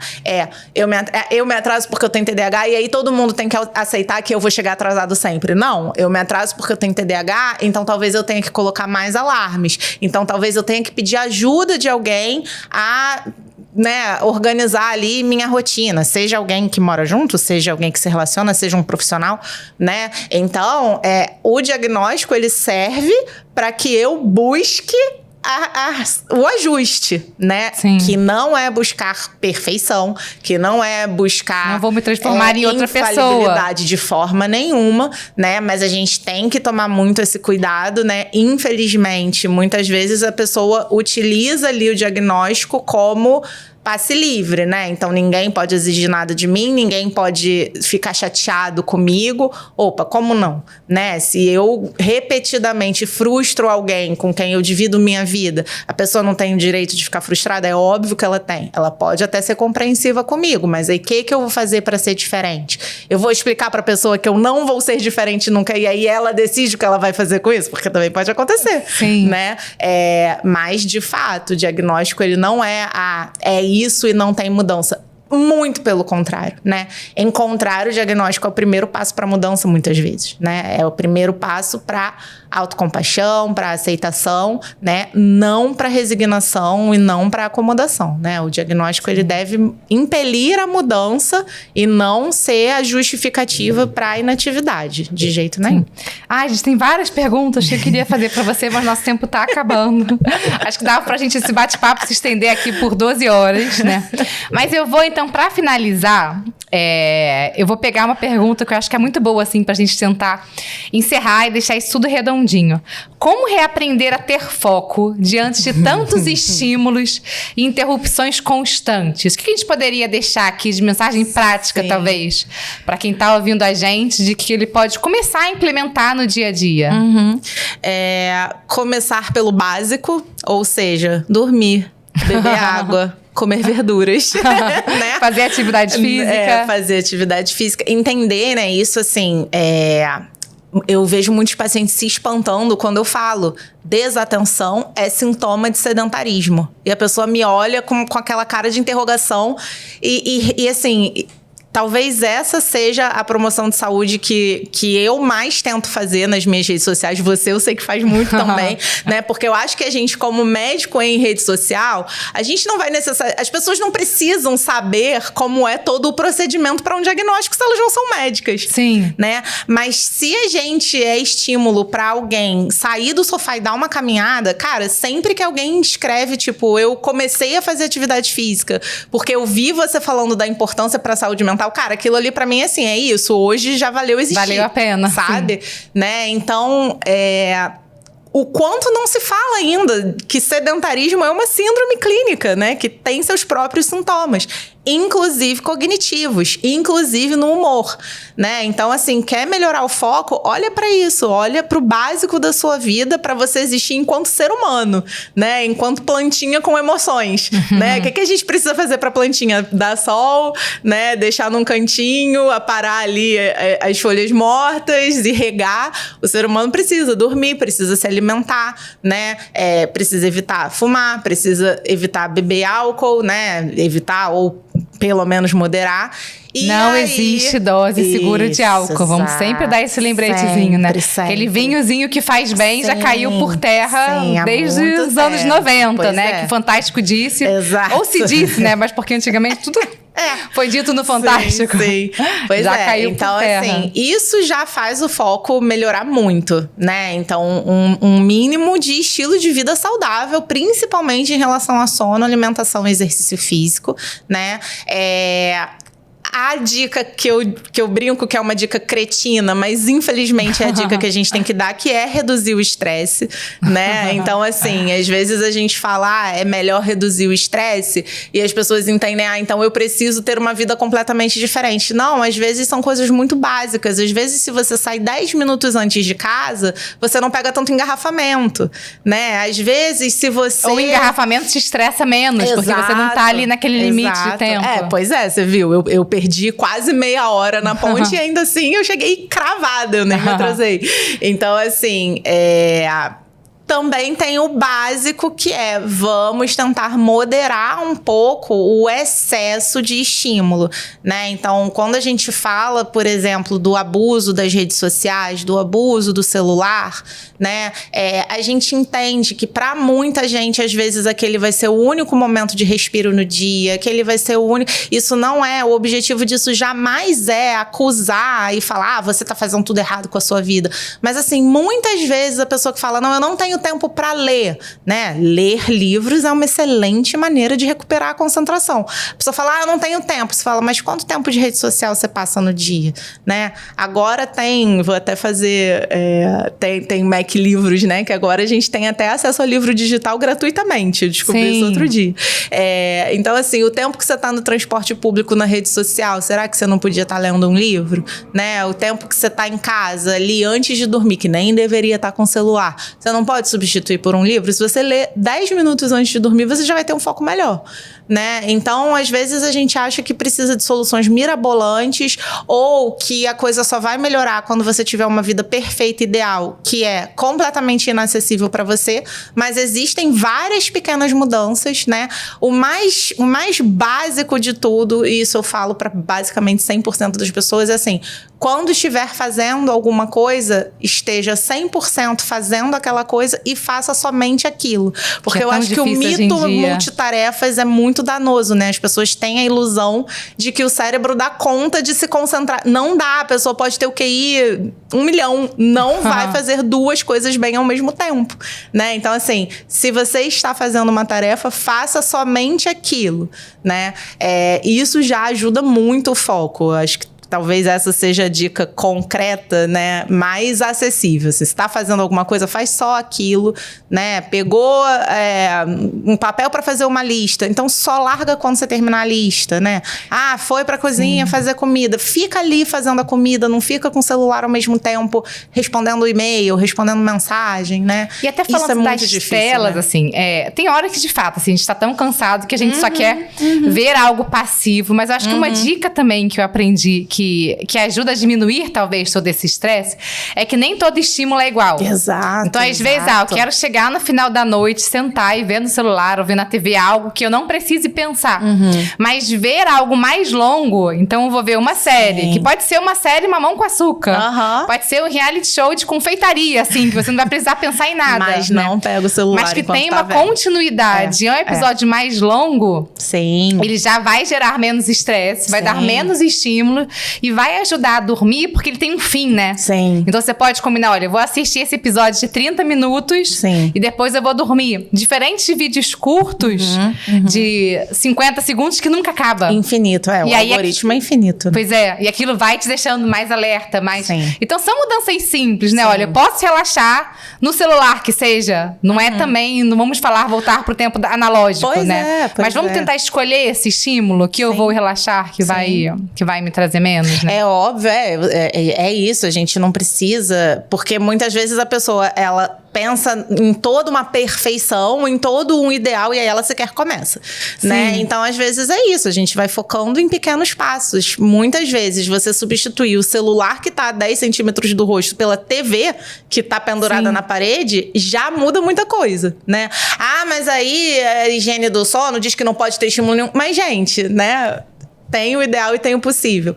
Eu me atraso porque eu tenho TDAH e aí todo mundo tem que aceitar que eu vou chegar atrasado sempre. Não, eu me atraso porque eu tenho TDAH, então talvez eu tenha que colocar mais alarmes. Então talvez eu tenha que pedir ajuda de alguém a, né, organizar ali minha rotina. Seja alguém que mora junto, seja alguém que se relaciona, seja um profissional, né? Então, o diagnóstico, ele serve para que eu busque o ajuste, né? Sim. Que não é buscar perfeição, que não é buscar... Não vou me transformar em outra pessoa. Infalibilidade de forma nenhuma, né? Mas a gente tem que tomar muito esse cuidado, né? Infelizmente, muitas vezes a pessoa utiliza ali o diagnóstico como passe livre, né? Então, ninguém pode exigir nada de mim, ninguém pode ficar chateado comigo. Opa, como não? Né? Se eu repetidamente frustro alguém com quem eu divido minha vida, a pessoa não tem o direito de ficar frustrada? É óbvio que ela tem. Ela pode até ser compreensiva comigo, mas aí o que eu vou fazer para ser diferente? Eu vou explicar para a pessoa que eu não vou ser diferente nunca e aí ela decide o que ela vai fazer com isso? Porque também pode acontecer. Sim. Né? Mas, de fato, o diagnóstico, ele não é isso e não tem mudança. Muito pelo contrário, né? Encontrar o diagnóstico é o primeiro passo para mudança, muitas vezes, né? É o primeiro passo para autocompaixão, para aceitação, né? Não para resignação e não para acomodação, né? O diagnóstico, ele deve impelir a mudança e não ser a justificativa para a inatividade, de jeito nenhum. Ai, a gente tem várias perguntas que eu queria fazer para você, mas nosso tempo tá acabando. Acho que dava pra gente esse bate-papo se estender aqui por 12 horas, né? Mas eu vou, então, para finalizar, eu vou pegar uma pergunta que eu acho que é muito boa, assim, pra gente tentar encerrar e deixar isso tudo redondinho. Como reaprender a ter foco diante de tantos estímulos e interrupções constantes? O que a gente poderia deixar aqui de mensagem prática, talvez, para quem tá ouvindo a gente, de que ele pode começar a implementar no dia a dia? Começar pelo básico, ou seja, dormir, beber água, comer verduras, né? Fazer atividade física. Fazer atividade física. Entender, né? Isso, assim, eu vejo muitos pacientes se espantando quando eu falo desatenção é sintoma de sedentarismo. E a pessoa me olha com aquela cara de interrogação e assim... Talvez essa seja a promoção de saúde que eu mais tento fazer nas minhas redes sociais. Você, eu sei que faz muito também, né? Porque eu acho que a gente, como médico em rede social, a gente não vai necessariamente... As pessoas não precisam saber como é todo o procedimento para um diagnóstico se elas não são médicas. Sim. Né? Mas se a gente é estímulo para alguém sair do sofá e dar uma caminhada, cara, sempre que alguém escreve, tipo, eu comecei a fazer atividade física porque eu vi você falando da importância para a saúde mental, cara, aquilo ali pra mim, assim, é isso. Hoje já valeu existir. Valeu a pena. Sabe? Né? Então, o quanto não se fala ainda que sedentarismo é uma síndrome clínica, né? Que tem seus próprios sintomas. Inclusive cognitivos, inclusive no humor, né? Então, assim, quer melhorar o foco? Olha para isso, olha para o básico da sua vida para você existir enquanto ser humano, né? Enquanto plantinha com emoções, né? O que a gente precisa fazer para plantinha? Dar sol, né? Deixar num cantinho, aparar ali as folhas mortas e regar. O ser humano precisa dormir, precisa se alimentar, né? Precisa evitar fumar, precisa evitar beber álcool, né? Evitar ou pelo menos moderar. E não existe dose segura de álcool. Vamos sempre dar esse lembretezinho, né? Sempre. Aquele vinhozinho que faz bem já caiu por terra desde os anos 90, né? Que o Fantástico disse. Exato. Ou se disse, né? Mas porque antigamente tudo foi dito no Fantástico. Sim. Pois já caiu então, por terra. Assim, isso já faz o foco melhorar muito, né? Então, um mínimo de estilo de vida saudável, principalmente em relação a sono, alimentação e exercício físico, né? A dica que eu brinco que é uma dica cretina, mas infelizmente é a dica que a gente tem que dar, que é reduzir o estresse, né? Então, assim, às vezes a gente fala, é melhor reduzir o estresse, e as pessoas entendem, então eu preciso ter uma vida completamente diferente. Não, às vezes são coisas muito básicas. Às vezes, se você sai 10 minutos antes de casa, você não pega tanto engarrafamento, né? Às vezes, se você... Ou o engarrafamento te estressa menos, exato, porque você não tá ali naquele limite de tempo. Pois é, você viu, eu perdi quase meia hora na ponte e ainda assim eu cheguei cravada, eu nem me atrasei. Então, assim, também tem o básico, que é vamos tentar moderar um pouco o excesso de estímulo, né? Então, quando a gente fala, por exemplo, do abuso das redes sociais, do abuso do celular, né? A gente entende que para muita gente, às vezes, aquele vai ser o único momento de respiro no dia, aquele vai ser o único... Isso não é, o objetivo disso jamais é acusar e falar, você tá fazendo tudo errado com a sua vida. Mas, assim, muitas vezes a pessoa que fala, não, eu não tenho tempo para ler, né? Ler livros é uma excelente maneira de recuperar a concentração. A pessoa fala, eu não tenho tempo. Você fala, mas quanto tempo de rede social você passa no dia, né? Agora vou até fazer, tem Mac Livros, né? Que agora a gente tem até acesso ao livro digital gratuitamente. Eu descobri isso outro dia. Então, assim, o tempo que você tá no transporte público, na rede social, será que você não podia estar lendo um livro, né? O tempo que você tá em casa, ali antes de dormir, que nem deveria estar com o celular, você não pode substituir por um livro. Se você ler 10 minutos antes de dormir, você já vai ter um foco melhor, né? Então, às vezes, a gente acha que precisa de soluções mirabolantes ou que a coisa só vai melhorar quando você tiver uma vida perfeita, ideal, que é completamente inacessível para você, mas existem várias pequenas mudanças, né? O mais básico de tudo, e isso eu falo para basicamente 100% das pessoas, é assim, quando estiver fazendo alguma coisa, esteja 100% fazendo aquela coisa e faça somente aquilo. Porque eu acho que o mito multitarefas é muito danoso, né? As pessoas têm a ilusão de que o cérebro dá conta de se concentrar. Não dá, a pessoa pode ter o QI 1 milhão, não vai fazer duas coisas bem ao mesmo tempo, né? Então, assim, se você está fazendo uma tarefa, faça somente aquilo, né? Isso já ajuda muito o foco. Acho que talvez essa seja a dica concreta, né? Mais acessível. Se você está fazendo alguma coisa, faz só aquilo, né? Pegou um papel para fazer uma lista, então só larga quando você terminar a lista, né? Foi para a cozinha fazer comida. Fica ali fazendo a comida, não fica com o celular ao mesmo tempo, respondendo e-mail, respondendo mensagem, né? E até falando das telas, né? Assim, tem hora que, de fato, assim, a gente está tão cansado que a gente só quer ver algo passivo, mas eu acho que uma dica também que eu aprendi, que ajuda a diminuir, talvez, todo esse estresse, é que nem todo estímulo é igual. Exato. Então, às vezes, eu quero chegar no final da noite, sentar e ver no celular ou ver na TV algo que eu não precise pensar. Mas ver algo mais longo, então eu vou ver uma série, que pode ser uma série Mamão com Açúcar. Pode ser um reality show de confeitaria, assim, que você não vai precisar pensar em nada. Mas não pega o celular. Mas que tem uma continuidade. É um episódio mais longo, ele já vai gerar menos estresse, vai dar menos estímulo e vai ajudar a dormir, porque ele tem um fim, né? Então você pode combinar, olha, eu vou assistir esse episódio de 30 minutos e depois eu vou dormir. Diferente de vídeos curtos, de 50 segundos, que nunca acaba. Infinito, o algoritmo é infinito. Pois e aquilo vai te deixando mais alerta, mais... Então são mudanças simples, né? Olha, eu posso relaxar no celular, que seja. Não é também, não vamos voltar pro tempo analógico, né? Mas vamos tentar escolher esse estímulo que eu vou relaxar, que vai me trazer menos. Né? É óbvio, é isso, a gente não precisa, porque muitas vezes a pessoa, ela pensa em toda uma perfeição, em todo um ideal, e aí ela sequer começa, né? Então, às vezes é isso, a gente vai focando em pequenos passos. Muitas vezes você substituir o celular que tá a 10 centímetros do rosto pela TV que tá pendurada na parede, já muda muita coisa, né? Mas aí a higiene do sono diz que não pode ter estímulo nenhum. Mas, gente, né? Tem o ideal e tem o possível.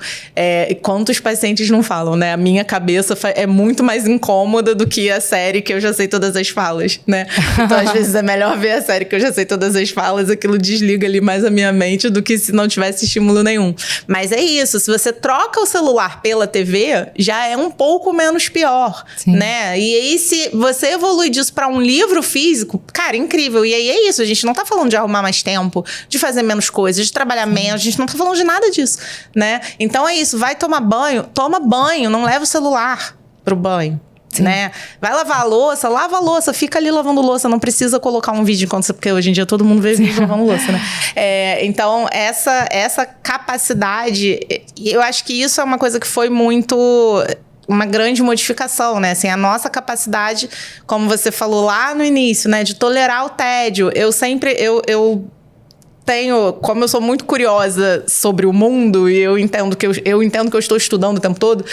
Quantos pacientes não falam, né? A minha cabeça é muito mais incômoda do que a série que eu já sei todas as falas, né? Então, às vezes, é melhor ver a série que eu já sei todas as falas, aquilo desliga ali mais a minha mente do que se não tivesse estímulo nenhum. Mas é isso, se você troca o celular pela TV, já é um pouco menos pior, né? E aí, se você evolui disso para um livro físico, cara, incrível. E aí é isso, a gente não tá falando de arrumar mais tempo, de fazer menos coisas, de trabalhar menos, a gente não tá falando de de nada disso, né? Então é isso, vai tomar banho, toma banho, não leva o celular pro banho. Né? Vai lavar a louça, lava a louça, fica ali lavando louça, não precisa colocar um vídeo enquanto você, porque hoje em dia todo mundo vê vídeo lavando louça, né? Então, essa capacidade, eu acho que isso é uma coisa que foi uma grande modificação, né? Assim, a nossa capacidade, como você falou lá no início, né? De tolerar o tédio. Eu como eu sou muito curiosa sobre o mundo e eu entendo que eu estou estudando o tempo todo,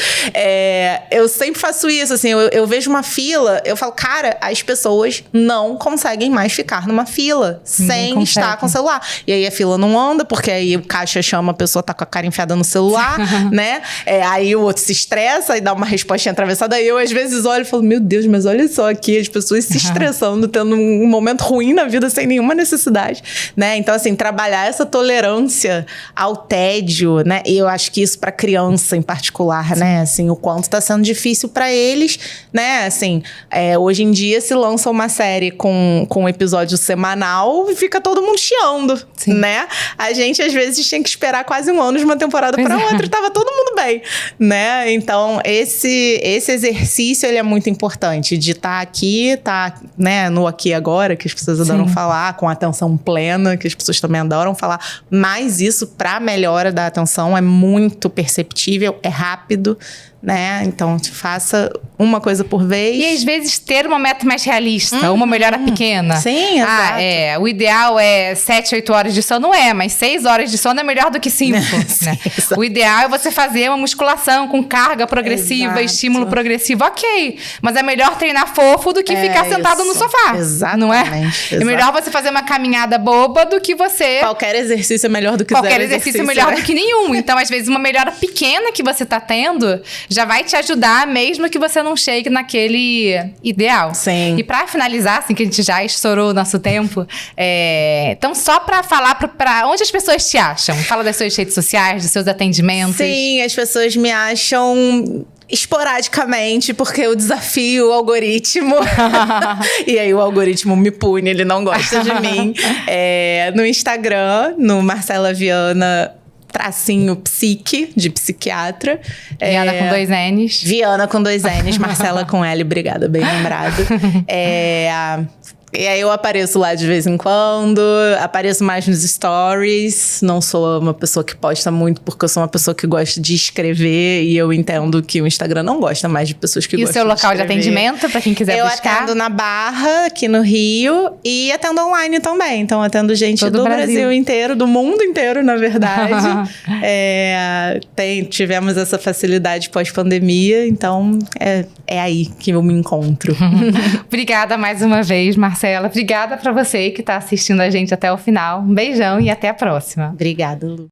eu sempre faço isso, assim, eu vejo uma fila, eu falo, cara, as pessoas não conseguem mais ficar numa fila sem estar com o celular. E aí a fila não anda, porque aí o caixa chama, a pessoa tá com a cara enfiada no celular, né? Aí o outro se estressa e dá uma respostinha atravessada. Aí eu, às vezes, olho e falo, meu Deus, mas olha só aqui, as pessoas se estressando, tendo um momento ruim na vida sem nenhuma necessidade, né? Então, assim, trabalhar essa tolerância ao tédio, né? E eu acho que isso para criança em particular, né? Assim, o quanto tá sendo difícil para eles, né? Assim, hoje em dia se lança uma série com um episódio semanal e fica todo mundo chiando, né? A gente às vezes tinha que esperar quase um ano de uma temporada para outra e tava todo mundo bem, né? Então, esse exercício, ele é muito importante de estar aqui, né, no aqui e agora, que as pessoas adoram falar, com atenção plena, que as pessoas também adoram falar, mas isso para melhora da atenção é muito perceptível, é rápido, né? Então, faça uma coisa por vez. E às vezes ter uma meta mais realista, uma melhora pequena. Sim, exato. O ideal é 7, 8 horas de sono, mas 6 horas de sono é melhor do que 5, né? O ideal é você fazer uma musculação com carga progressiva, estímulo progressivo, ok. Mas é melhor treinar fofo do que ficar sentado no sofá. Exatamente. Não é? É melhor você fazer uma caminhada boba do que você... Qualquer exercício é melhor do que Qualquer exercício é melhor do que nenhum. Então, às vezes, uma melhora pequena que você tá tendo já vai te ajudar, mesmo que você não chegue naquele ideal. Sim. E pra finalizar, assim, que a gente já estourou o nosso tempo, então só pra falar pra onde as pessoas te acham? Fala das suas redes sociais, dos seus atendimentos. Sim, as pessoas me acham... esporadicamente, porque eu desafio o algoritmo. E aí o algoritmo me pune, ele não gosta de mim. No Instagram, no Marcela Viana _psique, de psiquiatra. Viana com 2 N's. Viana com 2 N's, Marcela com L, obrigada, bem lembrado. E aí eu apareço lá de vez em quando, apareço mais nos stories. Não sou uma pessoa que posta muito, porque eu sou uma pessoa que gosta de escrever. E eu entendo que o Instagram não gosta mais de pessoas que gostam de escrever. E o seu local de atendimento, pra quem quiser buscar? Eu atendo na Barra, aqui no Rio, e atendo online também. Então atendo gente do Brasil inteiro, do mundo inteiro, na verdade. Tivemos essa facilidade pós-pandemia, então é aí que eu me encontro. Obrigada mais uma vez, Marcela. Obrigada pra você que tá assistindo a gente até o final. Um beijão e até a próxima. Obrigada, Lu.